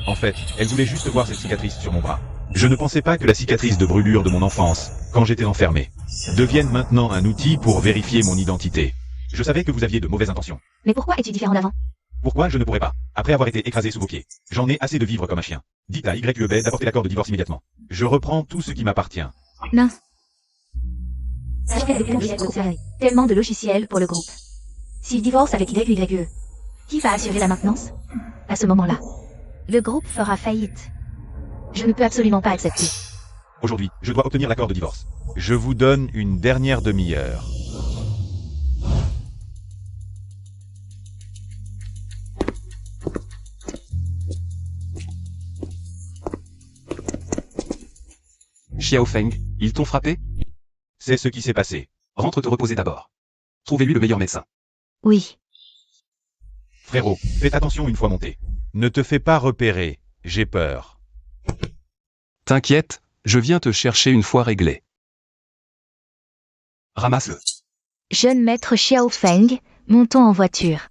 En fait, elle voulait juste voir cette cicatrice sur mon bras. Je ne pensais pas que la cicatrice de brûlure de mon enfance, quand j'étais enfermé, devienne maintenant un outil pour vérifier mon identité. Je savais que vous aviez de mauvaises intentions. Mais pourquoi es-tu différent d'avant? Pourquoi je ne pourrais pas, après avoir été écrasé sous vos pieds? J'en ai assez de vivre comme un chien. Dites à YEB d'apporter l'accord de divorce immédiatement. Je reprends tout ce qui m'appartient. Non. Tellement de logiciels pour le groupe. S'il divorce avec YYE, qui va assurer la maintenance? À ce moment-là, le groupe fera faillite. Je ne peux absolument pas accepter. Aujourd'hui, je dois obtenir l'accord de divorce. Je vous donne une dernière demi-heure. Xiao Feng, ils t'ont frappé? C'est ce qui s'est passé. Rentre te reposer d'abord. Trouvez-lui le meilleur médecin. Oui. Frérot, faites attention une fois monté. Ne te fais pas repérer, j'ai peur. T'inquiète, je viens te chercher une fois réglé. Ramasse-le. Jeune maître Xiao Feng, montons en voiture.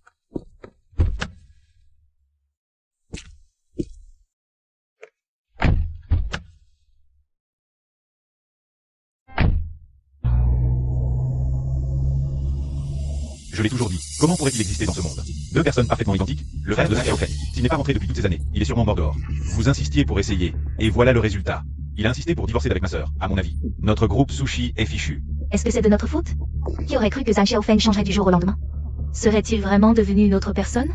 Je l'ai toujours dit, comment pourrait-il exister dans ce monde? Deux personnes parfaitement identiques, le frère de Xiao Feng. S'il n'est pas rentré depuis toutes ces années, il est sûrement mort dehors. Vous insistiez pour essayer, et voilà le résultat. Il a insisté pour divorcer avec ma sœur, à mon avis. Notre groupe Sushi est fichu. Est-ce que c'est de notre faute? Qui aurait cru que Zhang Xiaofeng changerait du jour au lendemain? Serait-il vraiment devenu une autre personne?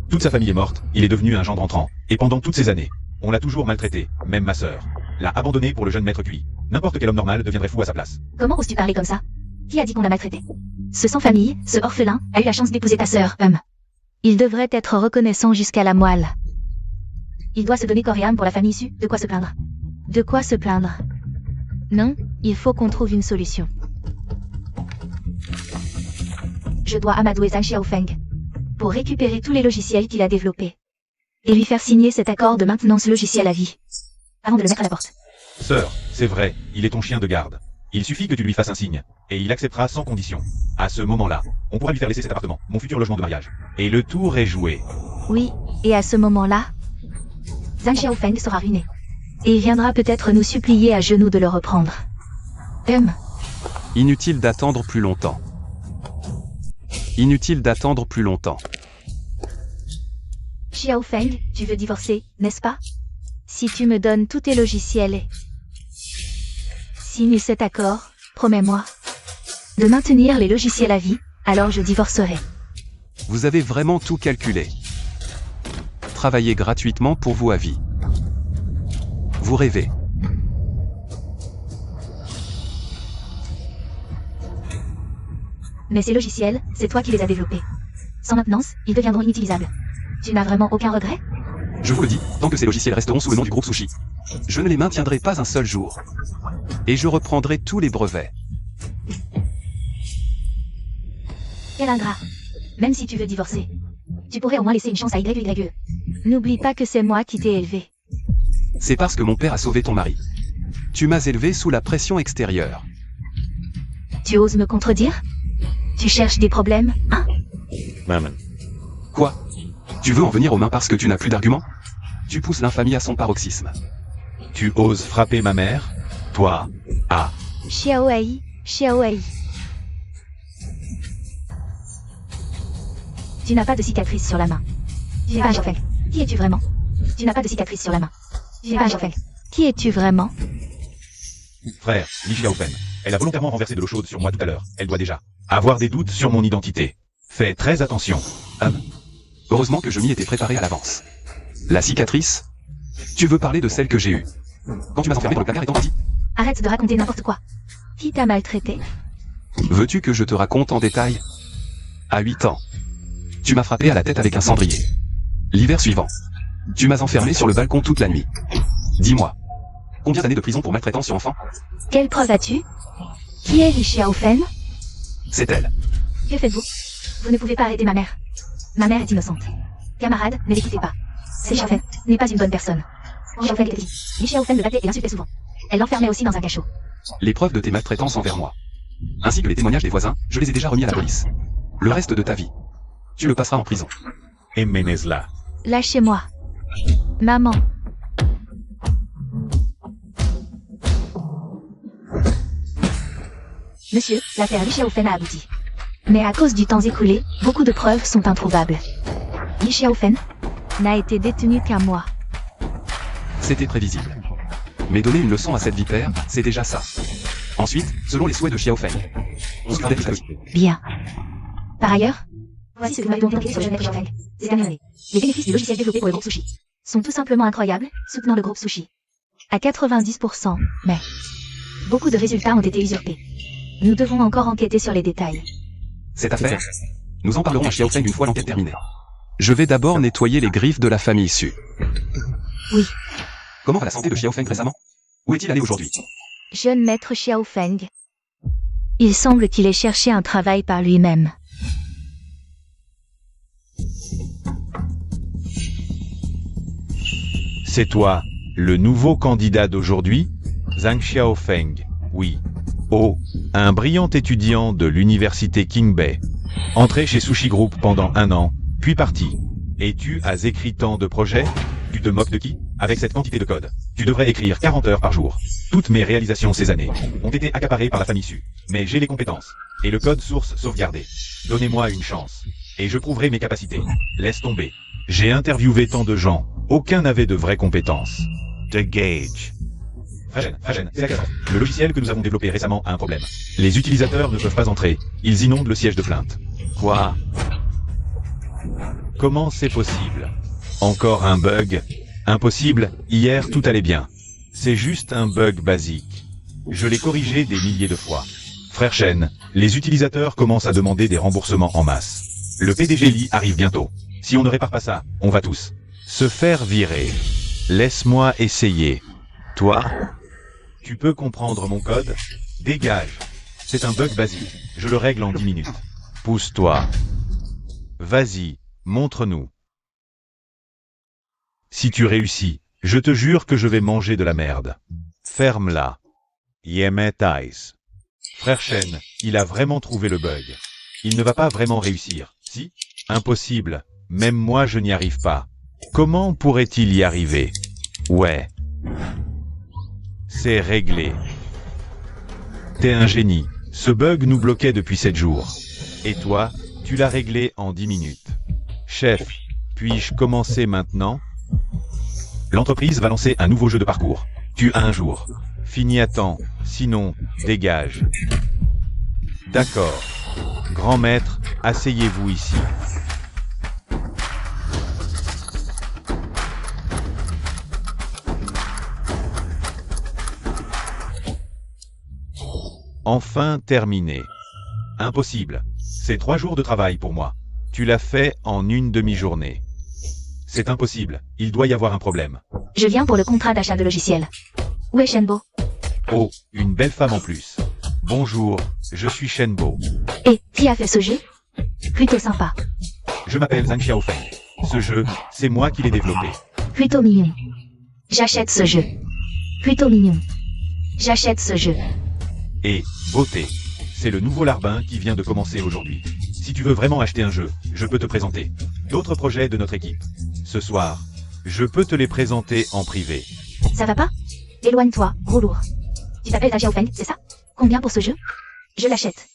Toute sa famille est morte, il est devenu un gendre entrant. Et pendant toutes ces années, on l'a toujours maltraité, même ma sœur. L'a abandonné pour le jeune maître Cui. N'importe quel homme normal deviendrait fou à sa place. Comment oses-tu parler comme ça? Qui a dit qu'on l'a maltraité? Ce sans-famille, ce orphelin, a eu la chance d'épouser ta sœur, Il devrait être reconnaissant jusqu'à la moelle. Il doit se donner corps et âme pour la famille issue, de quoi se plaindre? De quoi se plaindre? Non, il faut qu'on trouve une solution. Je dois amadouer Zhang Xiaofeng pour récupérer tous les logiciels qu'il a développés et lui faire signer cet accord de maintenance logiciel à vie avant de le mettre à la porte. Sœur, c'est vrai, il est ton chien de garde. Il suffit que tu lui fasses un signe, et il acceptera sans condition. À ce moment-là, on pourra lui faire laisser cet appartement, mon futur logement de mariage. Et le tour est joué. Oui, et à ce moment-là, Zhang Xiaofeng sera ruiné. Et il viendra peut-être nous supplier à genoux de le reprendre. Inutile d'attendre plus longtemps. Inutile d'attendre plus longtemps. Xiaofeng, tu veux divorcer, n'est-ce pas? Si tu me donnes tous tes logiciels et signe cet accord, promets-moi de maintenir les logiciels à vie, alors je divorcerai. Vous avez vraiment tout calculé. Travaillez gratuitement pour vous à vie. Vous rêvez. Mais ces logiciels, c'est toi qui les as développés. Sans maintenance, ils deviendront inutilisables. Tu n'as vraiment aucun regret? Je vous le dis, tant que ces logiciels resteront sous le nom du groupe Sushi, je ne les maintiendrai pas un seul jour. Et je reprendrai tous les brevets. Quel ingrat. Même si tu veux divorcer, tu pourrais au moins laisser une chance à YYE. N'oublie pas que c'est moi qui t'ai élevé. C'est parce que mon père a sauvé ton mari. Tu m'as élevé sous la pression extérieure. Tu oses me contredire? Tu cherches des problèmes, hein? Maman. Quoi? Tu veux en venir aux mains parce que tu n'as plus d'arguments? Tu pousses l'infamie à son paroxysme. Tu oses frapper ma mère? Toi? Ah. Xiaoai. Tu n'as pas de cicatrice sur la main. Tu n'es pas Xiaofeng. Qui es-tu vraiment? Tu n'as pas de cicatrice sur la main. Tu n'es pas Xiaofeng. Qui es-tu vraiment? Frère, Li Xiaofeng. Elle a volontairement renversé de l'eau chaude sur moi tout à l'heure. Elle doit déjà avoir des doutes sur mon identité. Fais très attention. Heureusement que je m'y étais préparé à l'avance. La cicatrice? Tu veux parler de celle que j'ai eue quand tu m'as enfermé dans le placard étant petit? Arrête de raconter n'importe quoi. Qui t'a maltraité? Veux-tu que je te raconte en détail? À 8 ans, tu m'as frappé à la tête avec un cendrier. L'hiver suivant, tu m'as enfermé sur le balcon toute la nuit. Dis-moi. Combien d'années de prison pour maltraitance sur enfant? Quelle preuve as-tu? Qui est Li Xiaofen? C'est elle. Que faites-vous? Vous ne pouvez pas arrêter ma mère. Ma mère est innocente. Camarades, ne l'écoutez pas. C'est Xiaofen n'est pas une bonne personne. Xiaofen était petit. Li Xiaofen le battait et l'insultait souvent. Elle l'enfermait aussi dans un cachot. Les preuves de tes maltraitances envers moi, ainsi que les témoignages des voisins, je les ai déjà remis à la police. Le reste de ta vie, tu le passeras en prison. Et menez-la. Lâchez-moi. Maman. Monsieur, l'affaire Li Xiaofen a abouti. Mais à cause du temps écoulé, beaucoup de preuves sont introuvables. Li Xiaofen n'a été détenu qu'un mois. C'était prévisible. Mais donner une leçon à cette vipère, c'est déjà ça. Ensuite, selon les souhaits de Xiaofeng, on se gardait toute la vie. Bien. Par ailleurs, voici ce que nous avons entendu sur le jeune maître Xiaofeng ces dernières années. Les bénéfices du logiciel développé pour le groupe Sushi sont tout simplement incroyables, soutenant le groupe Sushi. À 90%, mais beaucoup de résultats ont été usurpés. Nous devons encore enquêter sur les détails. Cette affaire, nous en parlerons à Xiaofeng une fois l'enquête terminée. Je vais d'abord nettoyer les griffes de la famille Su. Oui. Comment va la santé de Xiaofeng récemment? Où est-il allé aujourd'hui? Jeune maître Xiaofeng. Il semble qu'il ait cherché un travail par lui-même. C'est toi, le nouveau candidat d'aujourd'hui? Zhang Xiaofeng, oui. Oh, un brillant étudiant de l'université Qingbei. Entré chez Sushi Group pendant 1 an, puis parti. Et tu as écrit tant de projets? Tu te moques de qui? Avec cette quantité de code, tu devrais écrire 40 heures par jour. Toutes mes réalisations ces années ont été accaparées par la famille Su. Mais j'ai les compétences. Et le code source sauvegardé. Donnez-moi une chance. Et je prouverai mes capacités. Laisse tomber. J'ai interviewé tant de gens. Aucun n'avait de vraies compétences. The Gage. Fragen, c'est agaçant. Le logiciel que nous avons développé récemment a un problème. Les utilisateurs ne peuvent pas entrer. Ils inondent le siège de plainte. Quoi? Comment c'est possible? Encore un bug? Impossible, hier tout allait bien. C'est juste un bug basique. Je l'ai corrigé des milliers de fois. Frère Shen, les utilisateurs commencent à demander des remboursements en masse. Le PDG Li arrive bientôt. Si on ne répare pas ça, on va tous se faire virer. Laisse-moi essayer. Toi? Tu peux comprendre mon code? Dégage. C'est un bug basique. Je le règle en 10 minutes. Pousse-toi. Vas-y, montre-nous. Si tu réussis, je te jure que je vais manger de la merde. Ferme-la. Yemet Eyes. Frère Shen, il a vraiment trouvé le bug. Il ne va pas vraiment réussir, si? Impossible. Même moi je n'y arrive pas. Comment pourrait-il y arriver? Ouais. C'est réglé. T'es un génie. Ce bug nous bloquait depuis 7 jours. Et toi, tu l'as réglé en 10 minutes. Chef, puis-je commencer maintenant? L'entreprise va lancer un nouveau jeu de parcours. Tu as un jour. Finis à temps, sinon, dégage. D'accord. Grand maître, asseyez-vous ici. Enfin terminé. Impossible. C'est 3 jours de travail pour moi. Tu l'as fait en une demi-journée. C'est impossible. Il doit y avoir un problème. Je viens pour le contrat d'achat de logiciel. Où est Shenbo? Oh, une belle femme en plus. Bonjour, je suis Shenbo. Et qui a fait ce jeu? Plutôt sympa. Je m'appelle Zhang Xiaofeng. Ce jeu, c'est moi qui l'ai développé. Plutôt mignon. J'achète ce jeu. Plutôt mignon. J'achète ce jeu. Et, beauté. C'est le nouveau larbin qui vient de commencer aujourd'hui. Si tu veux vraiment acheter un jeu, je peux te présenter d'autres projets de notre équipe. Ce soir, je peux te les présenter en privé. Ça va pas? Éloigne-toi, gros lourd. Tu t'appelles Zhang Xiaofeng, c'est ça? Combien pour ce jeu? Je l'achète.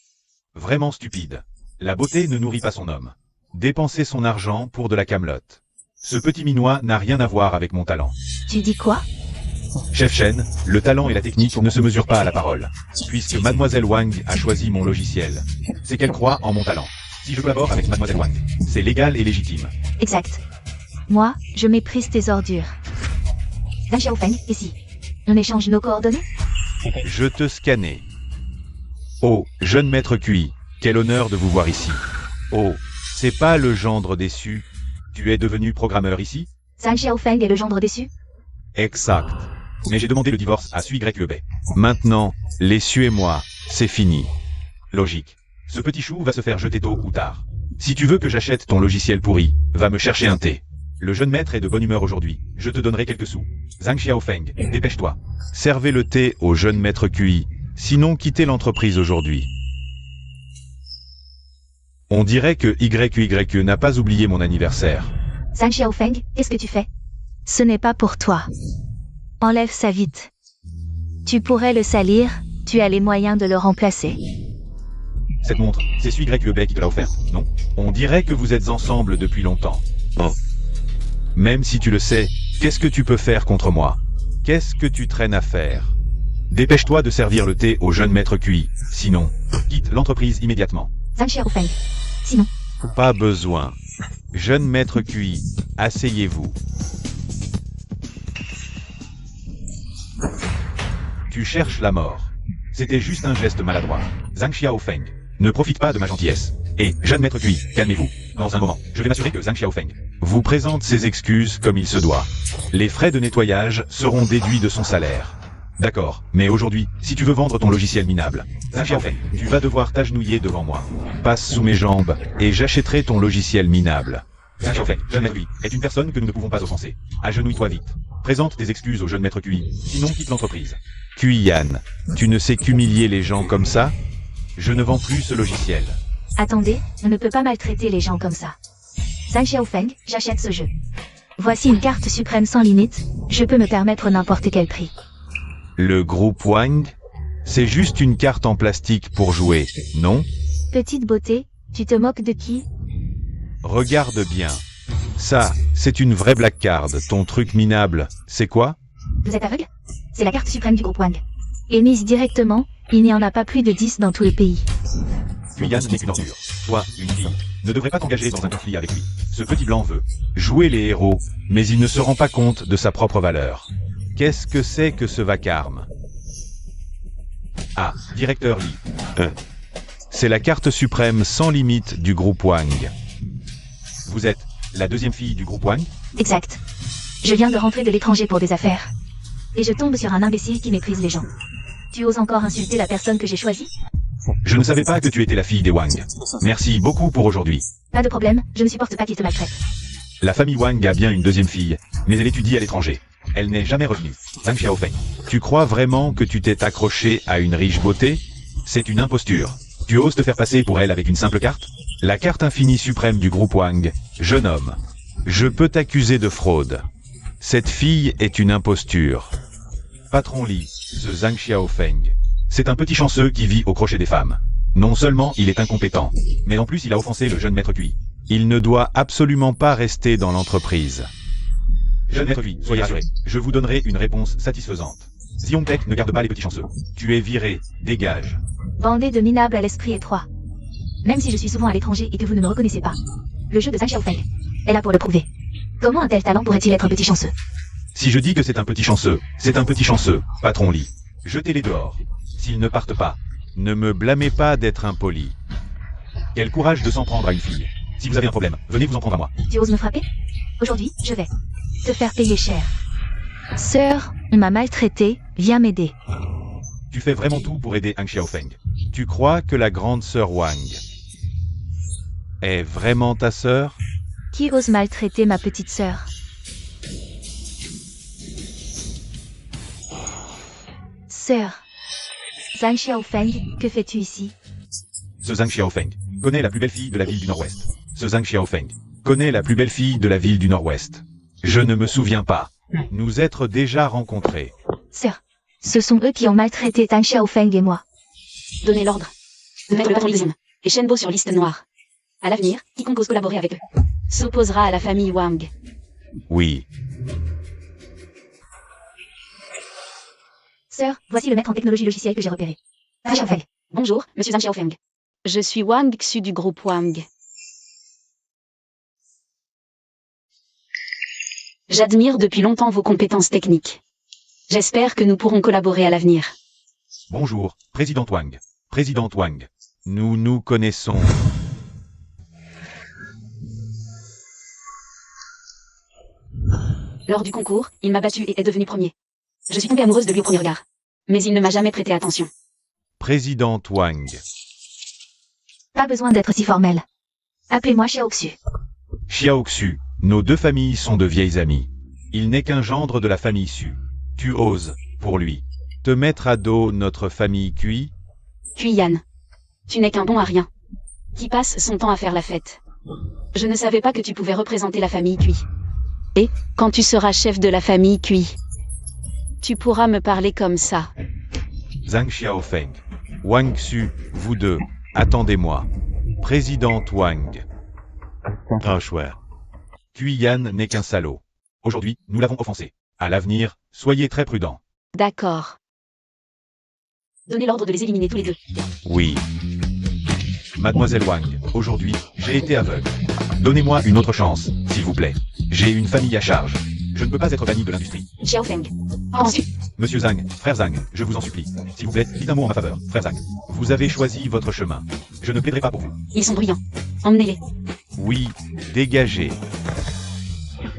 Vraiment stupide. La beauté ne nourrit pas son homme. Dépenser son argent pour de la camelote. Ce petit minois n'a rien à voir avec mon talent. Tu dis quoi? Chef Shen, le talent et la technique ne se mesurent pas à la parole. Puisque Mademoiselle Wang a choisi mon logiciel, c'est qu'elle croit en mon talent. Si je collabore avec Mademoiselle Wang, c'est légal et légitime. Exact. Moi, je méprise tes ordures. Zhang Xiaofeng, ici. On échange nos coordonnées? Je te scannais. Oh, jeune maître QI, quel honneur de vous voir ici. Oh, c'est pas le gendre déçu. Tu es devenu programmeur ici? Zhang Xiaofeng est le gendre déçu? Exact. Mais j'ai demandé le divorce à Sui Grec Lebet. Maintenant, les Su et moi, c'est fini. Logique. Ce petit chou va se faire jeter tôt ou tard. Si tu veux que j'achète ton logiciel pourri, va me chercher un thé. Le jeune maître est de bonne humeur aujourd'hui. Je te donnerai quelques sous. Zhang Xiaofeng, dépêche-toi. Servez le thé au jeune maître QI, sinon quittez l'entreprise aujourd'hui. On dirait que YYE n'a pas oublié mon anniversaire. Zhang Xiaofeng, qu'est-ce que tu fais? Ce n'est pas pour toi. Enlève ça vite. Tu pourrais le salir, tu as les moyens de le remplacer. Cette montre, c'est Sui Grec Lebet qui te l'a offerte, non? On dirait que vous êtes ensemble depuis longtemps. Oh. Même si tu le sais, qu'est-ce que tu peux faire contre moi? Qu'est-ce que tu traînes à faire? Dépêche-toi de servir le thé au jeune maître QI, sinon, quitte l'entreprise immédiatement. Zhang Xiaofeng. Sinon. Pas besoin. Jeune maître QI, asseyez-vous. Tu cherches la mort. C'était juste un geste maladroit. Zhang Xiaofeng, ne profite pas de ma gentillesse. Et, jeune maître QI, calmez-vous. Dans un moment, je vais m'assurer que Zhang Xiaofeng vous présente ses excuses comme il se doit. Les frais de nettoyage seront déduits de son salaire. D'accord, mais aujourd'hui, si tu veux vendre ton logiciel minable, Zhang Xiaofeng, tu vas devoir t'agenouiller devant moi. Passe sous mes jambes, et j'achèterai ton logiciel minable. Zhang Xiaofeng, jeune maître QI, est une personne que nous ne pouvons pas offenser. Agenouille-toi vite. Présente tes excuses au jeune maître QI, sinon quitte l'entreprise. QI Yann, tu ne sais qu'humilier les gens comme ça? Je ne vends plus ce logiciel. Attendez, on ne peut pas maltraiter les gens comme ça. Zhang Xiaofeng, j'achète ce jeu. Voici une carte suprême sans limite, je peux me permettre n'importe quel prix. Le groupe Wang? C'est juste une carte en plastique pour jouer, non? Petite beauté, tu te moques de qui? Regarde bien. Ça, c'est une vraie black card, ton truc minable, c'est quoi? Vous êtes aveugle? C'est la carte suprême du groupe Wang. Émise directement, il n'y en a pas plus de 10 dans tout le pays. Yann n'est qu'une ordure. Toi, une fille, ne devrais pas t'engager dans un conflit avec lui. Ce petit blanc veut jouer les héros, mais il ne se rend pas compte de sa propre valeur. Qu'est-ce que c'est que ce vacarme? Ah, directeur Lee. C'est la carte suprême sans limite du groupe Wang. Vous êtes la deuxième fille du groupe Wang? Exact. Je viens de rentrer de l'étranger pour des affaires. Et je tombe sur un imbécile qui méprise les gens. Tu oses encore insulter la personne que j'ai choisie? Je ne savais pas que tu étais la fille des Wang. Merci beaucoup pour aujourd'hui. Pas de problème, je ne supporte pas qu'ils te maltraitent. La famille Wang a bien une deuxième fille, mais elle étudie à l'étranger. Elle n'est jamais revenue. Zhang Xiaofeng, tu crois vraiment que tu t'es accroché à une riche beauté? C'est une imposture. Tu oses te faire passer pour elle avec une simple carte? La carte infinie suprême du groupe Wang. Jeune homme, je peux t'accuser de fraude. Cette fille est une imposture. Patron Li, ce Zhang Xiaofeng, c'est un petit chanceux qui vit au crochet des femmes. Non seulement il est incompétent, mais en plus il a offensé le jeune maître QI. Il ne doit absolument pas rester dans l'entreprise. Jeune maître QI, soyez rassuré, je vous donnerai une réponse satisfaisante. Ziontek ne garde pas les petits chanceux. Tu es viré, dégage. Bandé de minables à l'esprit étroit. Même si je suis souvent à l'étranger et que vous ne me reconnaissez pas, le jeu de Zhang Xiaofeng est là pour le prouver. Comment un tel talent pourrait-il être un petit chanceux? Si je dis que c'est un petit chanceux, c'est un petit chanceux, patron Lee. Jetez-les dehors. S'ils ne partent pas, ne me blâmez pas d'être impoli. Quel courage de s'en prendre à une fille. Si vous avez un problème, venez vous en prendre à moi. Tu oses me frapper? Aujourd'hui, je vais te faire payer cher. Sœur, on m'a maltraité, viens m'aider. Tu fais vraiment tout pour aider Zhang Xiaofeng. Tu crois que la grande sœur Wang est vraiment ta sœur? Qui ose maltraiter ma petite sœur? Sœur. Zhang Xiaofeng, que fais-tu ici? Ce Zhang Xiaofeng connaît la plus belle fille de la ville du Nord-Ouest. Ce Zhang Xiaofeng connaît la plus belle fille de la ville du Nord-Ouest. Je ne me souviens pas. Nous être déjà rencontrés. Sœur, ce sont eux qui ont maltraité Zhang Xiaofeng et moi. Donnez l'ordre de mettre le patron Lizine et Shenbo sur liste noire. À l'avenir, quiconque ose collaborer avec eux s'opposera à la famille Wang. Oui. Sœur, voici le maître en technologie logicielle que j'ai repéré. Zhang Xiaofeng. Bonjour, monsieur Zhang Xiaofeng. Je suis Wang Xu du groupe Wang. J'admire depuis longtemps vos compétences techniques. J'espère que nous pourrons collaborer à l'avenir. Bonjour, Président Wang. Président Wang. Nous nous connaissons. Lors du concours, il m'a battu et est devenu premier. Je suis tombée amoureuse de lui au premier regard. Mais il ne m'a jamais prêté attention. Président Wang. Pas besoin d'être si formel. Appelez-moi Xiaoxu. Xiaoxu, nos deux familles sont de vieilles amies. Il n'est qu'un gendre de la famille Su. Tu oses, pour lui, te mettre à dos notre famille Cui? Puis Yann. Tu n'es qu'un bon à rien. Qui passe son temps à faire la fête. Je ne savais pas que tu pouvais représenter la famille Cui. Et, quand tu seras chef de la famille Cui, tu pourras me parler comme ça. Zhang Xiaofeng. Wang Su, vous deux, attendez-moi. Président Wang. Ah, chouette. Cui Yann n'est qu'un salaud. Aujourd'hui, nous l'avons offensé. À l'avenir, soyez très prudents. D'accord. Donnez l'ordre de les éliminer tous les deux. Oui. Mademoiselle Wang, aujourd'hui, j'ai été aveugle. Donnez-moi une autre chance, s'il vous plaît. J'ai une famille à charge. Je ne peux pas être banni de l'industrie. Xiaofeng. Ensuite. Monsieur Zhang, frère Zhang, je vous en supplie. S'il vous plaît, dites un mot en ma faveur, frère Zhang. Vous avez choisi votre chemin. Je ne plaiderai pas pour vous. Ils sont bruyants. Emmenez-les. Oui, dégagez.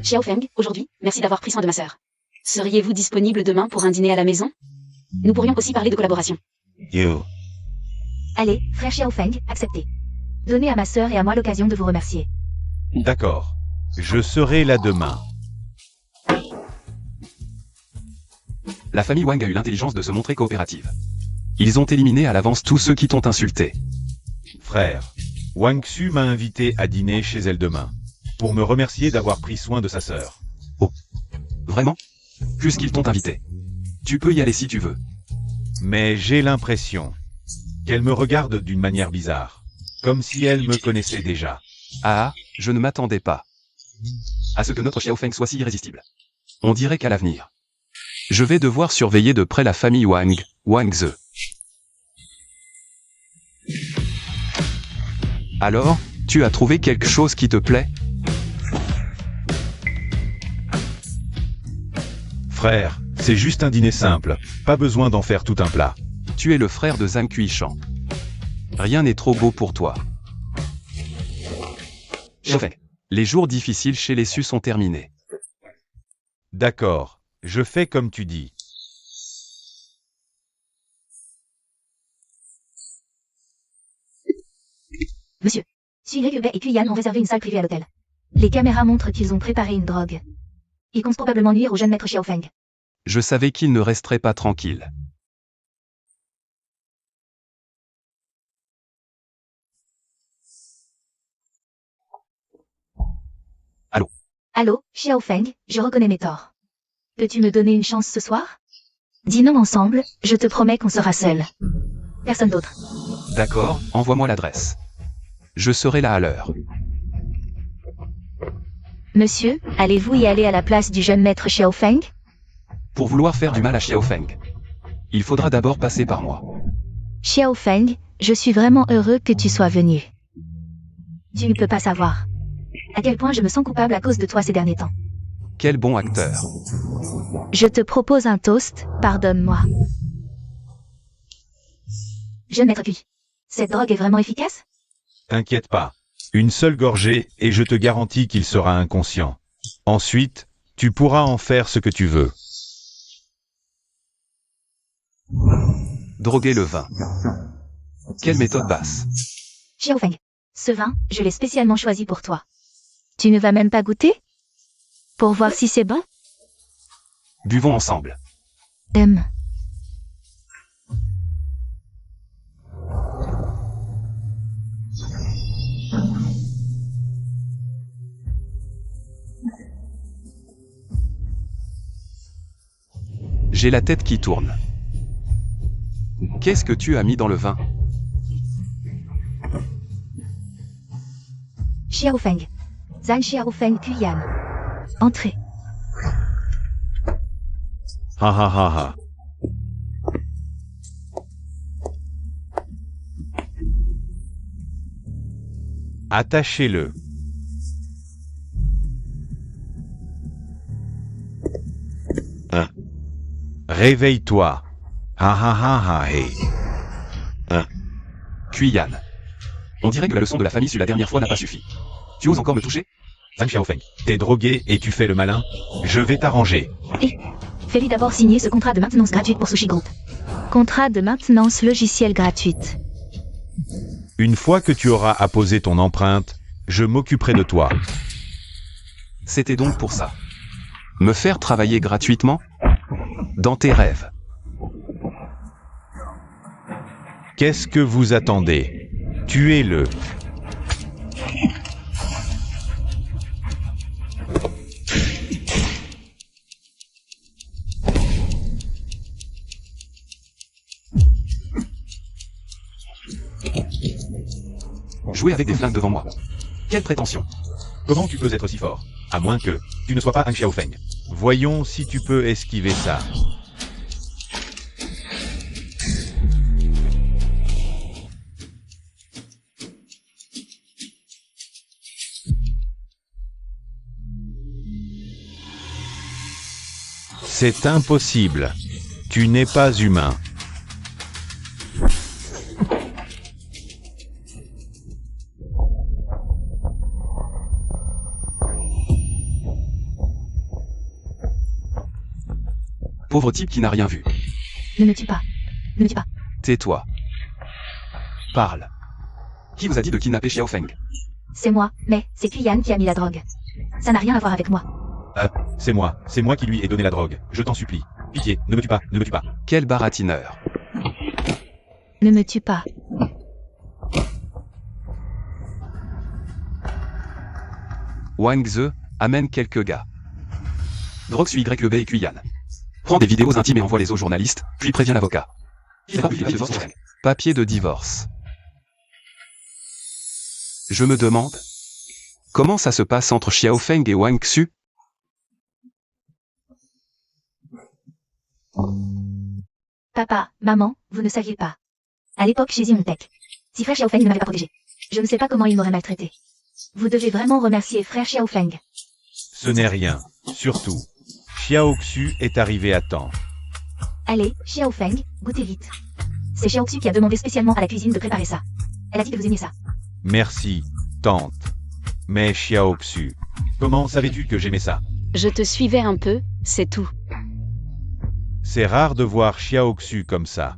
Xiaofeng, aujourd'hui, merci d'avoir pris soin de ma sœur. Seriez-vous disponible demain pour un dîner à la maison? Nous pourrions aussi parler de collaboration. Yo. Allez, frère Xiaofeng, acceptez. Donnez à ma sœur et à moi l'occasion de vous remercier. D'accord. Je serai là demain. La famille Wang a eu l'intelligence de se montrer coopérative. Ils ont éliminé à l'avance tous ceux qui t'ont insulté. Frère, Wang Su m'a invité à dîner chez elle demain. Pour me remercier d'avoir pris soin de sa sœur. Vraiment? Puisqu'ils t'ont invité. Tu peux y aller si tu veux. Mais j'ai l'impression qu'elle me regarde d'une manière bizarre. Comme si elle me connaissait déjà. Ah, je ne m'attendais pas à ce que notre Xiaofeng soit si irrésistible. On dirait qu'à l'avenir, je vais devoir surveiller de près la famille Wang, Wangze. Alors, tu as trouvé quelque chose qui te plaît? Frère, c'est juste un dîner simple. Pas besoin d'en faire tout un plat. Tu es le frère de Zhang Qiushan. Rien n'est trop beau pour toi. Xiaofeng, les jours difficiles chez les Su sont terminés. D'accord, je fais comme tu dis. Monsieur, Xu Yue et Yan ont réservé une salle privée à l'hôtel. Les caméras montrent qu'ils ont préparé une drogue. Ils comptent probablement nuire au jeune maître Xiaofeng. Je savais qu'il ne resterait pas tranquille. Allô? Allô, Xiaofeng, je reconnais mes torts. Peux-tu me donner une chance ce soir? Dînons ensemble, je te promets qu'on sera seuls. Personne d'autre. D'accord, envoie-moi l'adresse. Je serai là à l'heure. Monsieur, allez-vous y aller à la place du jeune maître Xiaofeng? Pour vouloir faire du mal à Xiaofeng, il faudra d'abord passer par moi. Xiaofeng, je suis vraiment heureux que tu sois venu. Tu ne peux pas savoir à quel point je me sens coupable à cause de toi ces derniers temps. Quel bon acteur. Je te propose un toast, pardonne-moi. Jeune maître Cui, cette drogue est vraiment efficace? T'inquiète pas. Une seule gorgée et je te garantis qu'il sera inconscient. Ensuite, tu pourras en faire ce que tu veux. Droguer le vin. Quelle méthode basse. Xiaofeng, ce vin, je l'ai spécialement choisi pour toi. Tu ne vas même pas goûter? Pour voir si c'est bon? Buvons ensemble. J'ai la tête qui tourne. Qu'est-ce que tu as mis dans le vin? Xiaofeng. Zhang Xiaofeng Yan. Entrez. Ha ha ha ha. Attachez-le. Hein. Réveille-toi. Ha ha ha ha hey. Hein. Yan. On dirait que la leçon de la famille Su la dernière fois n'a pas suffi. Tu oses encore me toucher? Zhang Xiaofeng, t'es drogué et tu fais le malin? Je vais t'arranger. Fais-lui d'abord signer ce contrat de maintenance gratuite pour Sushi Group. Contrat de maintenance logicielle gratuite. Une fois que tu auras apposé ton empreinte, je m'occuperai de toi. C'était donc pour ça. Me faire travailler gratuitement? Dans tes rêves. Qu'est-ce que vous attendez? Tuez-le. Jouer avec des flingues devant moi. Quelle prétention. Comment tu peux être si fort? À moins que tu ne sois pas un Xiaofeng. Voyons si tu peux esquiver ça. C'est impossible. Tu n'es pas humain. Pauvre type qui n'a rien vu. Ne me tue pas. Ne me tue pas. Tais-toi. Parle. Qui vous a dit de kidnapper Xiaofeng? C'est moi, mais c'est Qian qui a mis la drogue. Ça n'a rien à voir avec moi. C'est moi qui lui ai donné la drogue. Je t'en supplie. Pitié, ne me tue pas, ne me tue pas. Quel baratineur. Ne me tue pas. Wang Ze, amène quelques gars. Drogue suit YEB et Qian. Prends des vidéos intimes et envoie-les aux journalistes, puis préviens l'avocat. Papier de divorce. Je me demande, comment ça se passe entre Xiaofeng et Wang Xu? Papa, maman, vous ne saviez pas. À l'époque chez Ziontech, si frère Xiaofeng ne m'avait pas protégé, je ne sais pas comment il m'aurait maltraité. Vous devez vraiment remercier frère Xiaofeng. Ce n'est rien. Surtout, Xiao Xu est arrivé à temps. Allez, Xiaofeng, goûtez vite. C'est Xiao Xu qui a demandé spécialement à la cuisine de préparer ça. Elle a dit que vous aimiez ça. Merci, tante. Mais Xiao Xu, comment savais-tu que j'aimais ça? Je te suivais un peu, c'est tout. C'est rare de voir Xiao Xu comme ça.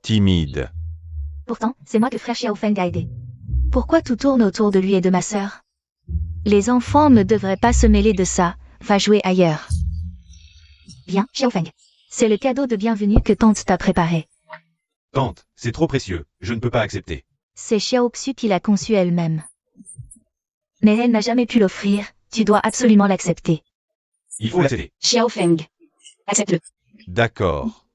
Timide. Pourtant, c'est moi que frère Xiaofeng a aidé. Pourquoi tout tourne autour de lui et de ma sœur? Les enfants ne devraient pas se mêler de ça. Va jouer ailleurs. Viens, Xiaofeng. C'est le cadeau de bienvenue que tante t'a préparé. Tante, c'est trop précieux, je ne peux pas accepter. C'est Xiao Xu qui l'a conçu elle-même. Mais elle n'a jamais pu l'offrir, tu dois absolument l'accepter. Il faut l'accepter. Xiaofeng. Accepte-le. D'accord.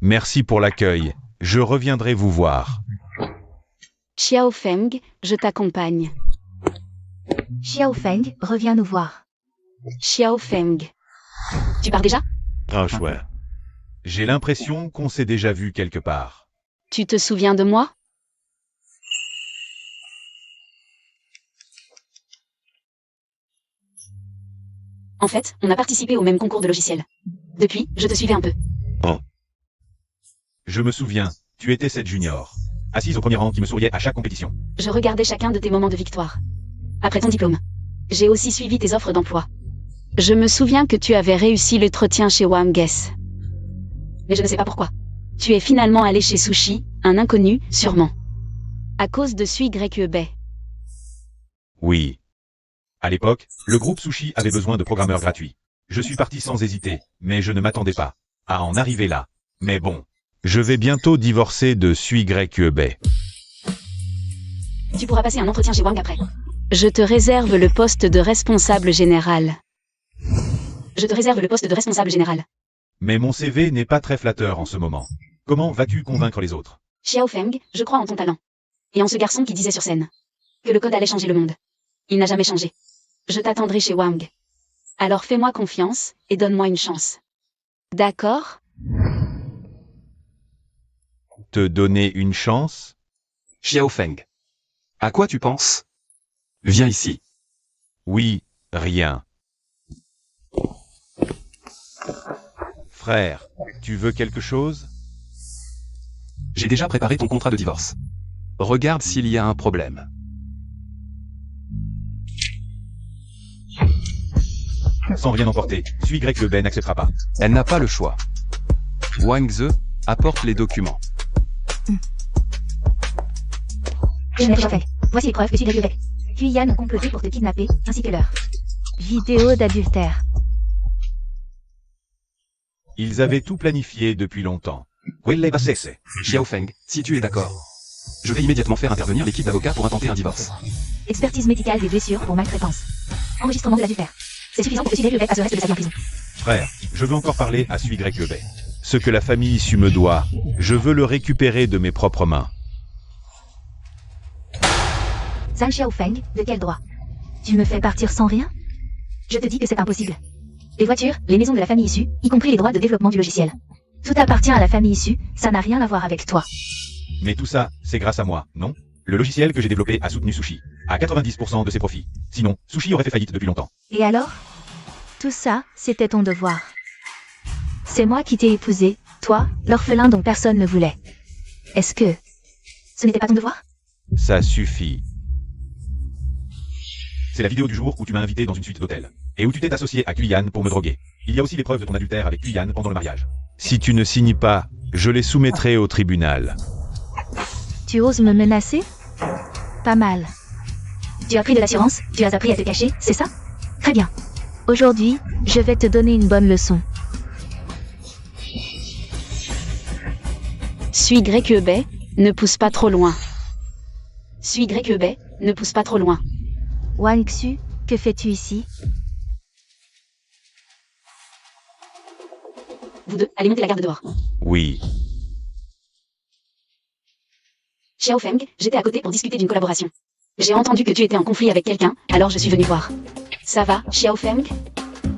Merci pour l'accueil. Je reviendrai vous voir. Xiaofeng, je t'accompagne. Xiaofeng, reviens nous voir. Xiaofeng. Tu pars déjà? Franchement. J'ai l'impression qu'on s'est déjà vu quelque part. Tu te souviens de moi? En fait, on a participé au même concours de logiciels. Depuis, je te suivais un peu. Je me souviens, tu étais cette junior. Assise au premier rang qui me souriait à chaque compétition. Je regardais chacun de tes moments de victoire. Après ton diplôme. J'ai aussi suivi tes offres d'emploi. Je me souviens que tu avais réussi l'entretien chez Wamges. Mais je ne sais pas pourquoi. Tu es finalement allé chez Sushi, un inconnu, sûrement. À cause de Sui YEB. Oui. À l'époque, le groupe Sushi avait besoin de programmeurs gratuits. Je suis parti sans hésiter, mais je ne m'attendais pas à en arriver là. Mais bon. Je vais bientôt divorcer de Sui YEB. Tu pourras passer un entretien chez Wang après. Je te réserve le poste de responsable général. Je te réserve le poste de responsable général. Mais mon CV n'est pas très flatteur en ce moment. Comment vas-tu convaincre les autres? Xiaofeng, je crois en ton talent. Et en ce garçon qui disait sur scène que le code allait changer le monde. Il n'a jamais changé. Je t'attendrai chez Wang. Alors fais-moi confiance et donne-moi une chance. D'accord? Te donner une chance? Xiaofeng. À quoi tu penses? Viens ici. Oui, rien. Frère, tu veux quelque chose? J'ai déjà préparé ton contrat de divorce. Regarde s'il y a un problème. Sans rien emporter, Sui Greg Lebet n'acceptera pas. Elle n'a pas le choix. Wang Ze apporte les documents. Voici les preuves que tu es avec. Tu et Yann ont comploté pour te kidnapper, ainsi que leur vidéo d'adultère. Ils avaient tout planifié depuis longtemps. Quelle bassesse. Xiao Feng, si tu es d'accord. Je vais immédiatement faire intervenir l'équipe d'avocats pour intenter un divorce. Expertise médicale des blessures pour maltraitance. Enregistrement de l'adultère. C'est suffisant pour que Sui Greg passe le reste de sa vie en prison. Frère, je veux encore parler à Sui Greg Lebet. Ce que la famille issue me doit, je veux le récupérer de mes propres mains. Zhang Xiaofeng, de quel droit? Tu me fais partir sans rien? Je te dis que c'est impossible. Les voitures, les maisons de la famille issue, y compris les droits de développement du logiciel. Tout appartient à la famille issue, ça n'a rien à voir avec toi. Mais tout ça, c'est grâce à moi, non? Le logiciel que j'ai développé a soutenu Sushi, à 90% de ses profits. Sinon, Sushi aurait fait faillite depuis longtemps. Et alors? Tout ça, c'était ton devoir. C'est moi qui t'ai épousé, toi, l'orphelin dont personne ne voulait. Est-ce que ce n'était pas ton devoir? Ça suffit. C'est la vidéo du jour où tu m'as invité dans une suite d'hôtels. Et où tu t'es associé à Kuyan pour me droguer. Il y a aussi les preuves de ton adultère avec Kuyan pendant le mariage. Si tu ne signes pas, je les soumettrai au tribunal. Tu oses me menacer? Pas mal. Tu as pris de l'assurance, tu as appris à te cacher, c'est ça? Très bien. Aujourd'hui, je vais te donner une bonne leçon. Sui Greg Lebet, ne pousse pas trop loin. Sui Greg Lebet, ne pousse pas trop loin. Wang Xu, que fais-tu ici? Vous deux, allez monter la garde dehors. Oui. Xiao Feng, j'étais à côté pour discuter d'une collaboration. J'ai entendu que tu étais en conflit avec quelqu'un, alors je suis venu voir. Ça va, Xiao Feng?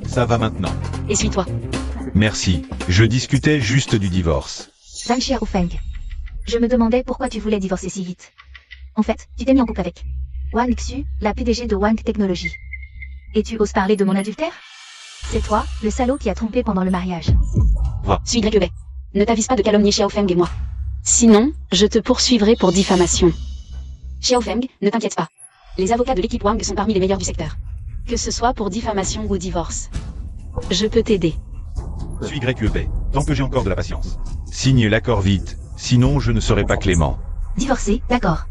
Ça va maintenant. Essuie-toi. Merci. Je discutais juste du divorce. Zhang Xiaofeng. Je me demandais pourquoi tu voulais divorcer si vite. En fait, tu t'es mis en couple avec Wang Xu, la PDG de Wang Technology. Et tu oses parler de mon adultère? C'est toi, le salaud qui a trompé pendant le mariage. Sui Greg Lebet. Ne t'avise pas de calomnier Xiao Feng et moi. Sinon, je te poursuivrai pour diffamation. Xiao Feng, ne t'inquiète pas. Les avocats de l'équipe Wang sont parmi les meilleurs du secteur. Que ce soit pour diffamation ou divorce. Je peux t'aider. Sui Greg Lebet, tant que j'ai encore de la patience. Signe l'accord vite, sinon je ne serai pas clément. Divorcer, d'accord.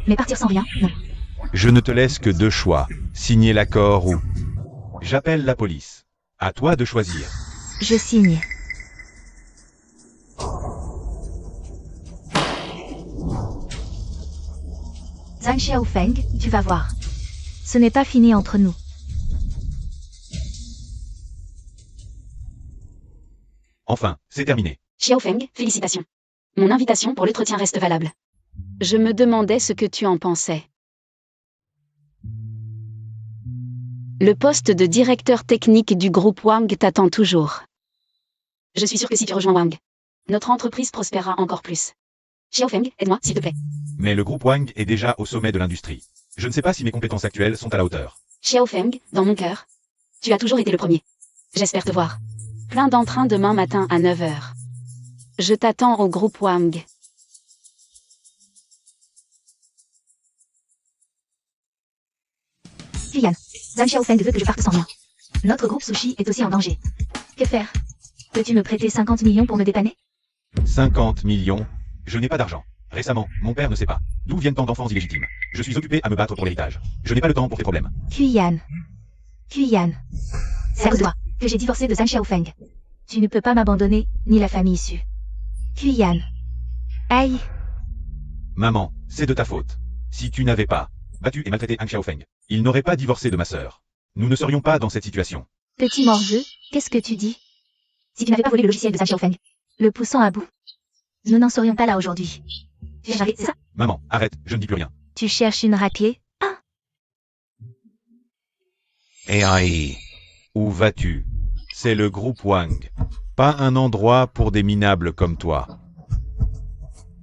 Mais partir sans rien, non. Je ne te laisse que deux choix. Signer l'accord ou... J'appelle la police. À toi de choisir. Je signe. Zhang Xiaofeng, tu vas voir. Ce n'est pas fini entre nous. Enfin, c'est terminé. Xiao Feng, félicitations. Mon invitation pour l'entretien reste valable. Je me demandais ce que tu en pensais. Le poste de directeur technique du groupe Wang t'attend toujours. Je suis sûr que si tu rejoins Wang, notre entreprise prospérera encore plus. Xiao Feng, aide-moi, s'il te plaît. Mais le groupe Wang est déjà au sommet de l'industrie. Je ne sais pas si mes compétences actuelles sont à la hauteur. Xiao Feng, dans mon cœur, tu as toujours été le premier. J'espère te voir. Plein d'entrain demain matin à 9h. Je t'attends au groupe Wang. Kuyan, Zhang Xiaofeng veut que je parte sans rien. Notre groupe Sushi est aussi en danger. Que faire? Peux-tu me prêter 50 millions pour me dépanner? 50 millions? Je n'ai pas d'argent. Récemment, mon père ne sait pas. D'où viennent tant d'enfants illégitimes? Je suis occupé à me battre pour l'héritage. Je n'ai pas le temps pour tes problèmes. Kuyan. C'est à cause de toi que j'ai divorcé de Zhang Xiaofeng. Tu ne peux pas m'abandonner, ni la famille issue. Kuyan. Aïe. Maman, c'est de ta faute. Si tu n'avais pas battu et maltraité Zhang Xiaofeng, il n'aurait pas divorcé de ma sœur. Nous ne serions pas dans cette situation. Petit morveux, qu'est-ce que tu dis? Si tu n'avais pas volé le logiciel de Zhang Xiaofeng, le poussant à bout, nous n'en serions pas là aujourd'hui. Tu cherches c'est ça? Maman, arrête, je ne dis plus rien. Tu cherches une raclée? Ah. AI. Où vas-tu? C'est le groupe Wang. Pas un endroit pour des minables comme toi.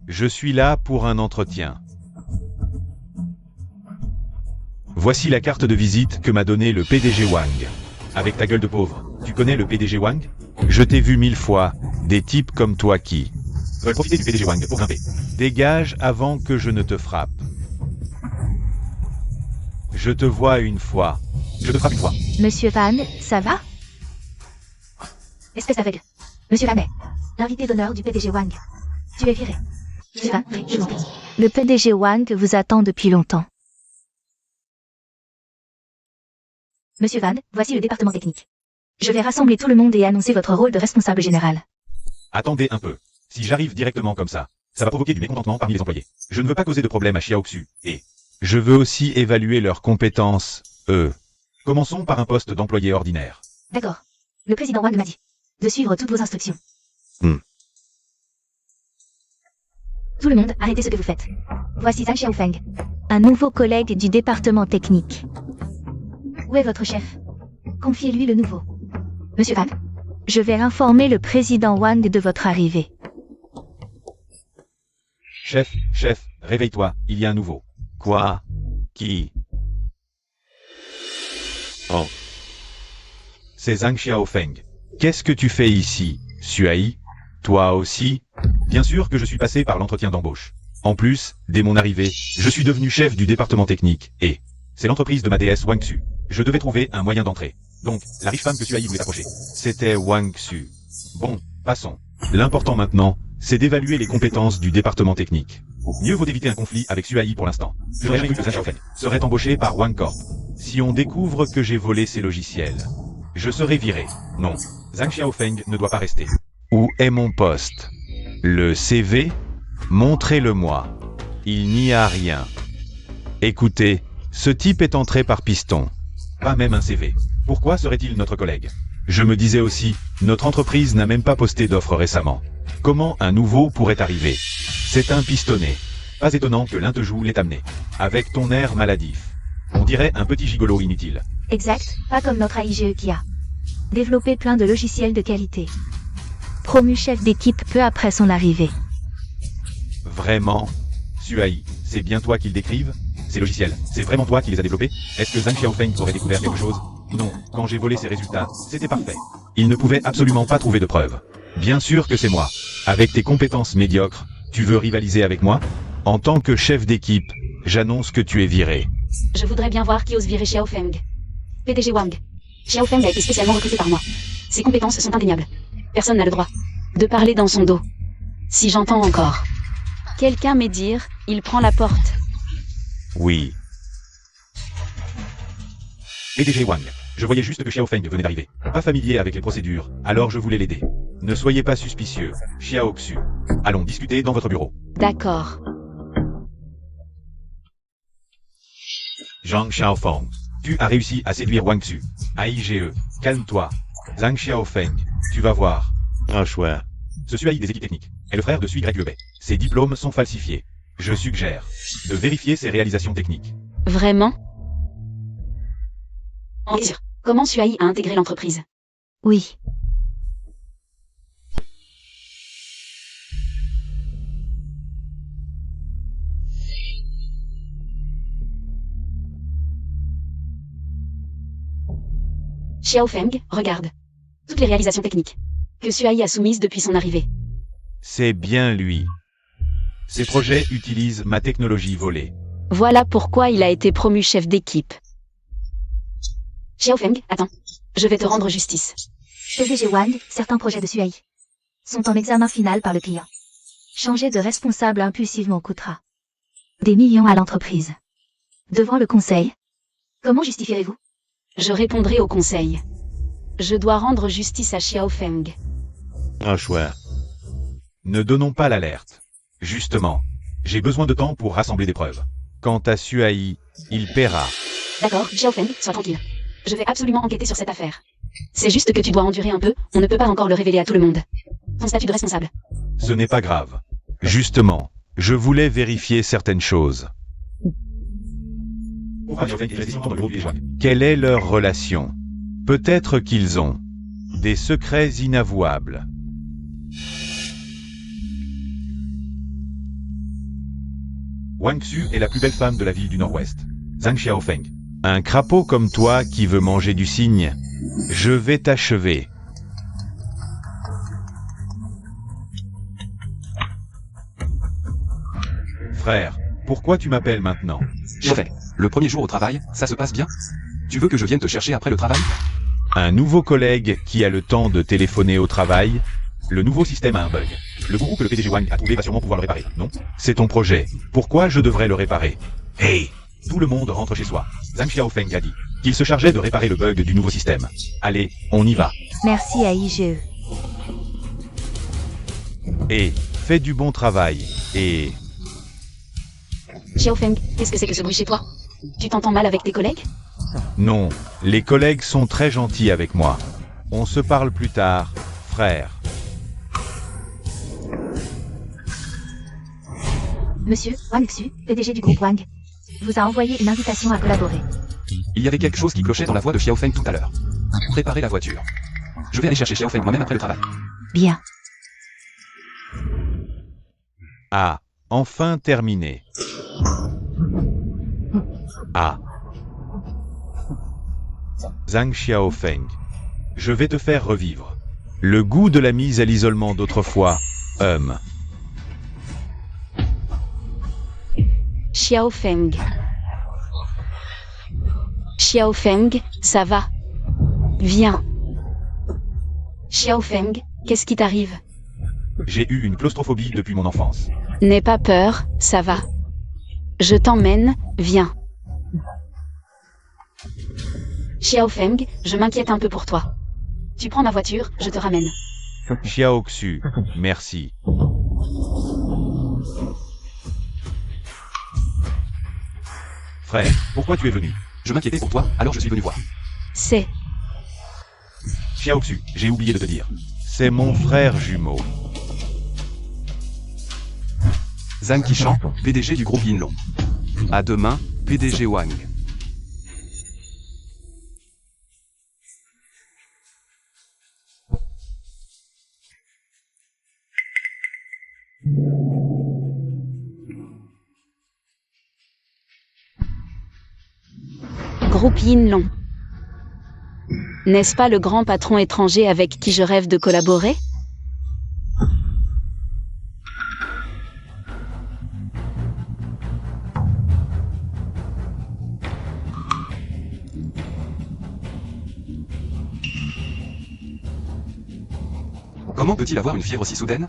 Je suis là pour un entretien. Voici la carte de visite que m'a donnée le PDG Wang. Avec ta gueule de pauvre, tu connais le PDG Wang? Je t'ai vu 1000 fois, des types comme toi qui... veulent profiter du PDG Wang pour grimper. Dégage avant que je ne te frappe. Je te vois une fois. Je te frappe une fois. Monsieur Van, ça va? Espèce d'aveugle. Monsieur Van est l'invité d'honneur du PDG Wang. Tu es viré. Monsieur Van, je vous en prie. Le PDG Wang vous attend depuis longtemps. Monsieur Van, voici le département technique. Je vais rassembler tout le monde et annoncer votre rôle de responsable général. Attendez un peu. Si j'arrive directement comme ça va provoquer du mécontentement parmi les employés. Je ne veux pas causer de problème à Xiaoxu, et Je veux aussi évaluer leurs compétences, eux. commençons par un poste d'employé ordinaire. D'accord. Le président Wang m'a dit de suivre toutes vos instructions. Tout le monde, arrêtez ce que vous faites. Voici Zhang Xiaofeng, un nouveau collègue du département technique. Où est votre chef? Confiez-lui le nouveau. Monsieur Van, je vais informer le président Wang de votre arrivée. Chef, réveille-toi, il y a un nouveau. Quoi? Qui? Oh. C'est Zhang Xiaofeng. Qu'est-ce que tu fais ici, Suai? Toi aussi? Bien sûr que je suis passé par l'entretien d'embauche. En plus, dès mon arrivée, je suis devenu chef du département technique, et c'est l'entreprise de ma déesse Wang Xu. Je devais trouver un moyen d'entrer. Donc, la riche femme que Suai voulait approcher. C'était Wang Xu. Bon, passons. L'important maintenant, c'est d'évaluer les compétences du département technique. Mieux vaut éviter un conflit avec Suai pour l'instant. J'aurais cru que Zhang Xiaofeng serait embauché par Wang Corp. Si on découvre que j'ai volé ces logiciels, Je serai viré. Non, Zhang Xiaofeng ne doit pas rester. où est mon poste? Le CV? Montrez-le-moi. Il n'y a rien. Écoutez, ce type est entré par piston. Pas même un CV. Pourquoi serait-il notre collègue? Je me disais aussi, notre entreprise n'a même pas posté d'offre récemment. Comment un nouveau pourrait arriver? C'est un pistonné. Pas étonnant que l'un te joue l'ait amené. Avec ton air maladif. On dirait un petit gigolo inutile. Exact, pas comme notre AIGE qui a développé plein de logiciels de qualité. Promu chef d'équipe peu après son arrivée. Vraiment? Suai, c'est bien toi qui le décrives? Ces logiciels, c'est vraiment toi qui les as développés? Est-ce que Zhang Xiaofeng aurait découvert quelque chose? Non, quand j'ai volé ces résultats, c'était parfait. Il ne pouvait absolument pas trouver de preuves. Bien sûr que c'est moi. Avec tes compétences médiocres, tu veux rivaliser avec moi? En tant que chef d'équipe, j'annonce que tu es viré. Je voudrais bien voir qui ose virer Xiaofeng. PDG Wang. Xiaofeng a été spécialement recruté par moi. Ses compétences sont indéniables. Personne n'a le droit de parler dans son dos. Si j'entends encore quelqu'un médire, il prend la porte. Oui. PDG Wang, je voyais juste que Xiaofeng venait d'arriver. Pas familier avec les procédures, alors je voulais l'aider. Ne soyez pas suspicieux, Xiaoxu. Allons discuter dans votre bureau. D'accord. Zhang Xiaofeng, tu as réussi à séduire Wang Xu. AIGE, calme-toi. Zhang Xiaofeng, tu vas voir. Ah chouette. Ce Suai des équipes techniques est le frère de Sui Greg Lebet. Ses diplômes sont falsifiés. Je suggère de vérifier ses réalisations techniques. Vraiment? Mentir. Comment Suai a intégré l'entreprise? Oui. Xiaofeng, regarde. Toutes les réalisations techniques que Suai a soumises depuis son arrivée. C'est bien lui. Ces projets utilisent ma technologie volée. Voilà pourquoi il a été promu chef d'équipe. Xiaofeng, attends. Je vais te rendre justice. PDG Wang, certains projets de Suai sont en examen final par le client. Changer de responsable impulsivement coûtera des millions à l'entreprise. Devant le conseil, comment justifierez-vous? Je répondrai au conseil. Je dois rendre justice à Xiaofeng. Ah chouette. Ne donnons pas l'alerte. Justement, j'ai besoin de temps pour rassembler des preuves. Quant à Suai, il paiera. D'accord, Xiaofeng, sois tranquille. Je vais absolument enquêter sur cette affaire. C'est juste que tu dois endurer un peu, on ne peut pas encore le révéler à tout le monde. Ton statut de responsable. Ce n'est pas grave. Justement, je voulais vérifier certaines choses. Quelle est leur relation? Peut-être qu'ils ont des secrets inavouables. Wang Xu est la plus belle femme de la ville du Nord-Ouest. Zhang Xiaofeng. Un crapaud comme toi qui veut manger du cygne, je vais t'achever. Frère, pourquoi tu m'appelles maintenant? Xiaofeng, le premier jour au travail, ça se passe bien? Tu veux que je vienne te chercher après le travail? Un nouveau collègue qui a le temps de téléphoner au travail? Le nouveau système a un bug. Le gourou que le PDG Wang a trouvé va sûrement pouvoir le réparer, non? C'est ton projet. Pourquoi je devrais le réparer? Hey! Tout le monde rentre chez soi. Zhang Xiaofeng a dit qu'il se chargeait de réparer le bug du nouveau système. Allez, on y va. Merci à IGE. Et fais du bon travail. Et Xiaofeng, qu'est-ce que c'est que ce bruit chez toi? Tu t'entends mal avec tes collègues? non, les collègues sont très gentils avec moi. On se parle plus tard, frère. Monsieur Wang Xu, PDG du groupe Wang, vous a envoyé une invitation à collaborer. Il y avait quelque chose qui clochait dans la voix de Xiaofeng tout à l'heure. Préparez la voiture. Je vais aller chercher Xiaofeng moi-même après le travail. Bien. Ah, enfin terminé. Ah. Zhang Xiaofeng. Je vais te faire revivre. Le goût de la mise à l'isolement d'autrefois. Xiaofeng. Xiaofeng, ça va? Viens. Xiaofeng, qu'est-ce qui t'arrive? J'ai eu une claustrophobie depuis mon enfance. N'aie pas peur, ça va. Je t'emmène, viens. Xiaofeng, je m'inquiète un peu pour toi. Tu prends ma voiture, je te ramène. Xiaoxu, merci. Frère, pourquoi tu es venu? Je m'inquiétais pour toi, alors je suis venu voir. C'est... Xiaoxu, j'ai oublié de te dire. C'est mon frère jumeau. Zhang Qishan, PDG du groupe Yinlong. À demain, PDG Wang. Groupe Yinlong. N'est-ce pas le grand patron étranger avec qui je rêve de collaborer? Comment peut-il avoir une fièvre si soudaine?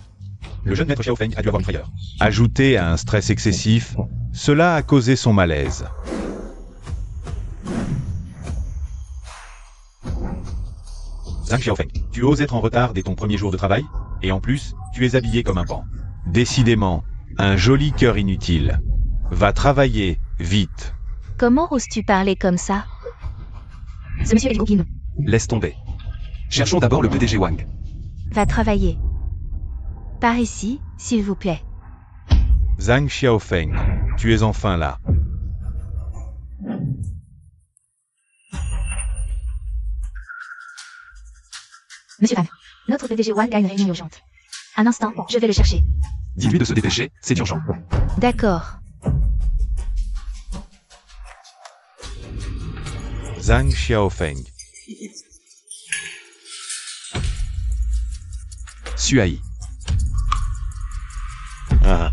Le jeune maître Xiaofeng a dû avoir une frayeur. Ajouté à un stress excessif, cela a causé son malaise. Zhang Xiaofeng, tu oses être en retard dès ton premier jour de travail? Et en plus, tu es habillé comme un pan. Décidément, un joli cœur inutile. Va travailler, vite. Comment oses-tu parler comme ça? Ce monsieur est du groupe Yinlong. Laisse tomber. Cherchons d'abord le PDG Wang. Va travailler. Par ici, s'il vous plaît. Zhang Xiaofeng, tu es enfin là. Monsieur Wang, notre PDG Wang a une réunion urgente. Un instant, je vais le chercher. Dis-lui de se dépêcher, c'est urgent. D'accord. Zhang Xiaofeng. Suai. Ah.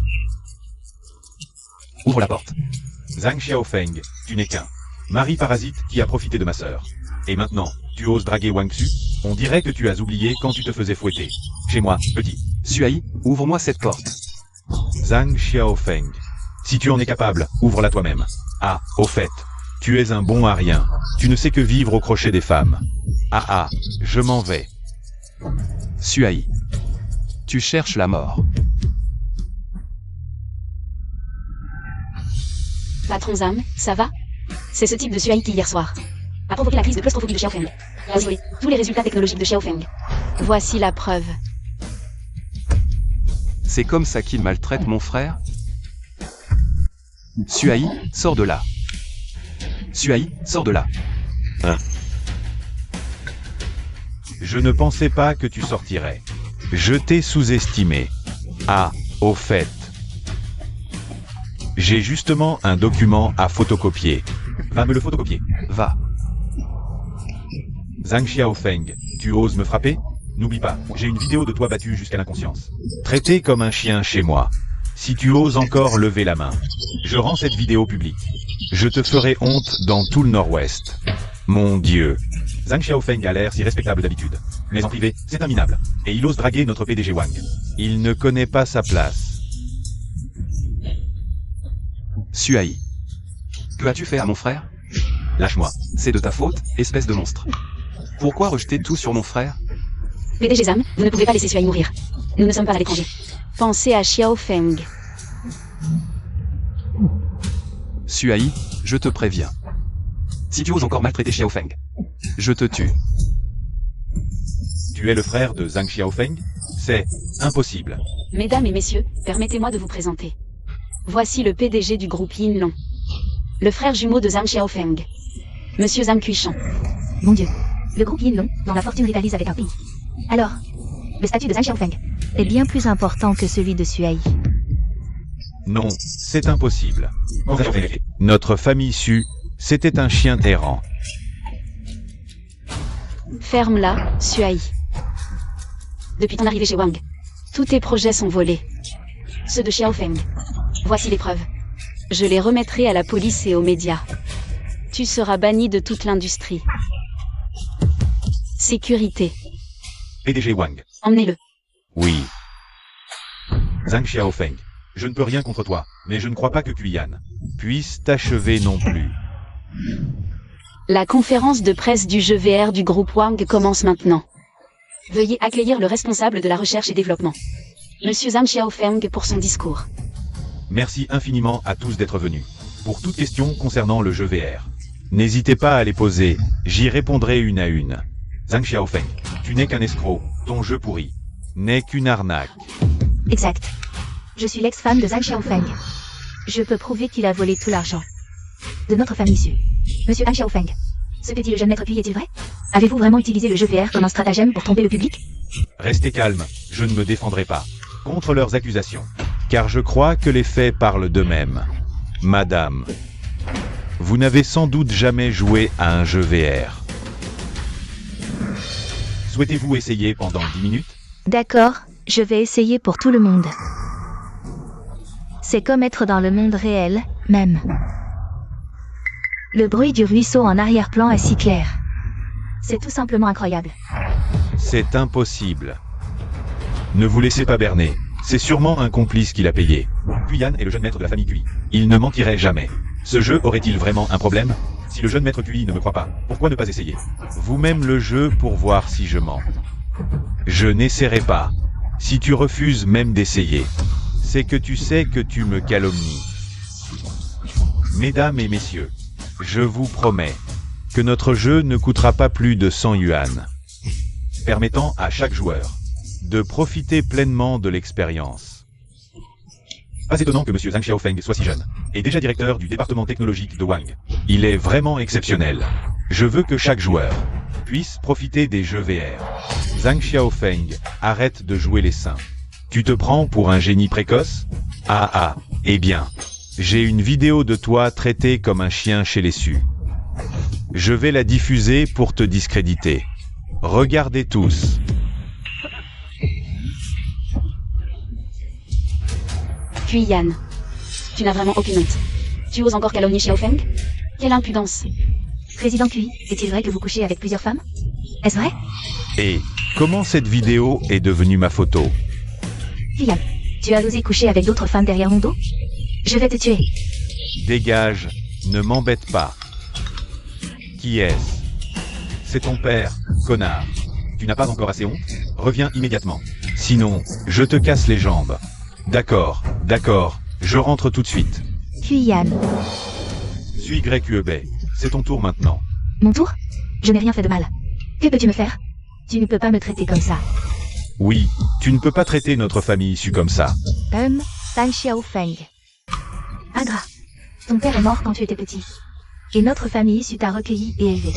Ouvre la porte. Zhang Xiaofeng, tu n'es qu'un mari parasite qui a profité de ma sœur. Et maintenant, tu oses draguer Wang Xu? On dirait que tu as oublié quand tu te faisais fouetter. Chez moi, petit. Suai, ouvre-moi cette porte. Zhang Xiaofeng. Si tu en es capable, ouvre-la toi-même. Ah, au fait. Tu es un bon à rien. Tu ne sais que vivre au crochet des femmes. Ah, je m'en vais. Suai. Tu cherches la mort. Patron Zhang, ça va? C'est ce type de Suai qui hier soir a provoqué la crise de claustrophobie de Xiaofeng. Il a isolé tous les résultats technologiques de Xiaofeng. Voici la preuve. C'est comme ça qu'il maltraite mon frère? Suai, sors de là. Suai, sors de là. Je ne pensais pas que tu sortirais. Je t'ai sous-estimé. Ah, au fait. J'ai justement un document à photocopier. Va me le photocopier. Va. Zhang Xiaofeng, tu oses me frapper? N'oublie pas, j'ai une vidéo de toi battu jusqu'à l'inconscience. Traité comme un chien chez moi. Si tu oses encore lever la main, je rends cette vidéo publique. Je te ferai honte dans tout le Nord-Ouest. Mon Dieu. Zhang Xiaofeng a l'air si respectable d'habitude. Mais en privé, c'est un minable. Et il ose draguer notre PDG Wang. Il ne connaît pas sa place. Suai. Que as-tu fait à mon frère? Lâche-moi. C'est de ta faute, espèce de monstre. Pourquoi rejeter tout sur mon frère? PDG Zhang, vous ne pouvez pas laisser Suai mourir. Nous ne sommes pas à l'étranger. Pensez à Xiaofeng. Suai, je te préviens. Si tu oses encore maltraiter Xiaofeng, je te tue. Tu es le frère de Zhang Xiaofeng? C'est impossible. Mesdames et messieurs, permettez-moi de vous présenter. Voici le PDG du groupe Yinlong. Le frère jumeau de Zhang Xiaofeng. Monsieur Zhang Qiushan. Mon Dieu. Le groupe Yinlong, dont la fortune rivalise avec un pays. Alors, le statut de Zhang Xiaofeng est bien plus important que celui de Suai. Non, c'est impossible. Zhang Xiaofeng. Notre famille Su, c'était un chien errant. Ferme-la, Suai. Depuis ton arrivée chez Wang, tous tes projets sont volés. Ceux de Xiaofeng. Voici les preuves. Je les remettrai à la police et aux médias. Tu seras banni de toute l'industrie. Sécurité. PDG Wang. Emmenez-le. Oui. Zhang Xiaofeng. Je ne peux rien contre toi, mais je ne crois pas que Kuyan Puisse t'achever non plus. La conférence de presse du jeu VR du groupe Wang commence maintenant. Veuillez accueillir le responsable de la recherche et développement, Monsieur Zhang Xiaofeng, pour son discours. Merci infiniment à tous d'être venus. Pour toute question concernant le jeu VR. N'hésitez pas à les poser, j'y répondrai une à une. Zhang Xiaofeng, tu n'es qu'un escroc, ton jeu pourri. N'est qu'une arnaque. Exact. Je suis l'ex-femme de Zhang Xiaofeng. Je peux prouver qu'il a volé tout l'argent de notre famille Su. Monsieur Zhang Xiaofeng, ce que dit le jeune maître Cui est-il vrai? Avez-vous vraiment utilisé le jeu VR comme un stratagème pour tromper le public? Restez calme, je ne me défendrai pas. Contre leurs accusations. Car je crois que les faits parlent d'eux-mêmes. Madame, vous n'avez sans doute jamais joué à un jeu VR. Souhaitez-vous essayer pendant 10 minutes? D'accord, je vais essayer pour tout le monde. C'est comme être dans le monde réel, même. Le bruit du ruisseau en arrière-plan est si clair. C'est tout simplement incroyable. C'est impossible. Ne vous laissez pas berner. C'est sûrement un complice qui l'a payé. Kuyan est le jeune maître de la famille Cui. Il ne mentirait jamais. Ce jeu aurait-il vraiment un problème? Si le jeune maître Cui ne me croit pas, pourquoi ne pas essayer? Vous-même le jeu pour voir si je mens. Je n'essaierai pas. Si tu refuses même d'essayer, c'est que tu sais que tu me calomnies. Mesdames et messieurs, je vous promets que notre jeu ne coûtera pas plus de 100 yuan, permettant à chaque joueur de profiter pleinement de l'expérience. Pas étonnant que Monsieur Zhang Xiaofeng soit si jeune, et déjà directeur du département technologique de Wang. Il est vraiment exceptionnel. Je veux que chaque joueur puisse profiter des jeux VR. Zhang Xiaofeng, arrête de jouer les saints. Tu te prends pour un génie précoce? Ah, eh bien, j'ai une vidéo de toi traité comme un chien chez les Su. Je vais la diffuser pour te discréditer. Regardez tous. Kuyan. Tu n'as vraiment aucune honte. Tu oses encore calomnier Xiaofeng? Quelle impudence. Président Cui, est-il vrai que vous couchez avec plusieurs femmes? Est-ce vrai? Et comment cette vidéo est devenue ma photo? Kuyan, tu as osé coucher avec d'autres femmes derrière mon dos? Je vais te tuer. Dégage, ne m'embête pas. Qui est-ce? C'est ton père, connard. Tu n'as pas encore assez honte? Reviens immédiatement. Sinon, je te casse les jambes. D'accord, je rentre tout de suite. Kuyan. Suis YQEB. C'est ton tour maintenant. Mon tour? Je n'ai rien fait de mal. Que peux-tu me faire? Tu ne peux pas me traiter comme ça. Oui, tu ne peux pas traiter notre famille issue comme ça. Zhang Xiaofeng. Ingrat. Ton père est mort quand tu étais petit. Et notre famille issue t'a recueilli et élevé.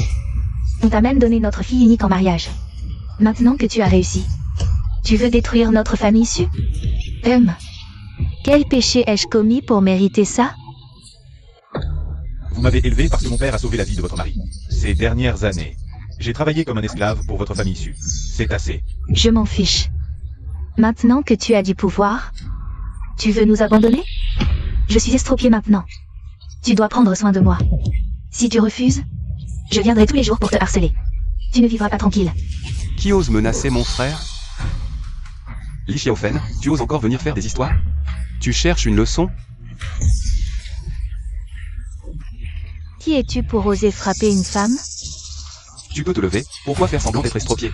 On t'a même donné notre fille unique en mariage. Maintenant que tu as réussi, tu veux détruire notre famille issue? Quel péché ai-je commis pour mériter ça? Vous m'avez élevé parce que mon père a sauvé la vie de votre mari. Ces dernières années, j'ai travaillé comme un esclave pour votre famille issue. C'est assez. Je m'en fiche. Maintenant que tu as du pouvoir, Tu veux nous abandonner? Je suis estropié maintenant. Tu dois prendre soin de moi. Si tu refuses, je viendrai tous les jours pour te harceler. Tu ne vivras pas tranquille. Qui ose menacer mon frère? Li Xiaofen, tu oses encore venir faire des histoires? Tu cherches une leçon? Qui es-tu pour oser frapper une femme? Tu peux te lever, pourquoi faire semblant d'être estropié?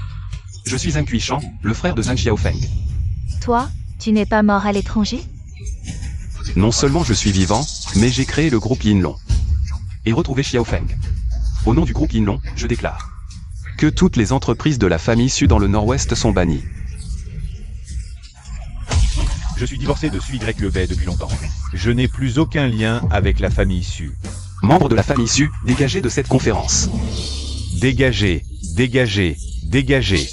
Je suis Zhang Qiushan, le frère de Zhang Xiaofeng. Toi, tu n'es pas mort à l'étranger? Non seulement je suis vivant, mais j'ai créé le groupe Yinlong. Et retrouvé Xiaofeng. Au nom du groupe Yinlong, je déclare que toutes les entreprises de la famille Su dans le nord-ouest sont bannies. Je suis divorcé de Su Y Bei depuis longtemps. Je n'ai plus aucun lien avec la famille Su. Membres de la famille Su, dégagez de cette conférence. Dégagez, dégagez, dégagez.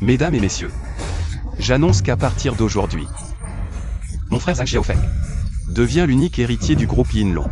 Mesdames et messieurs, j'annonce qu'à partir d'aujourd'hui, mon frère Zhang Xiaofeng devient l'unique héritier du groupe Yinlong.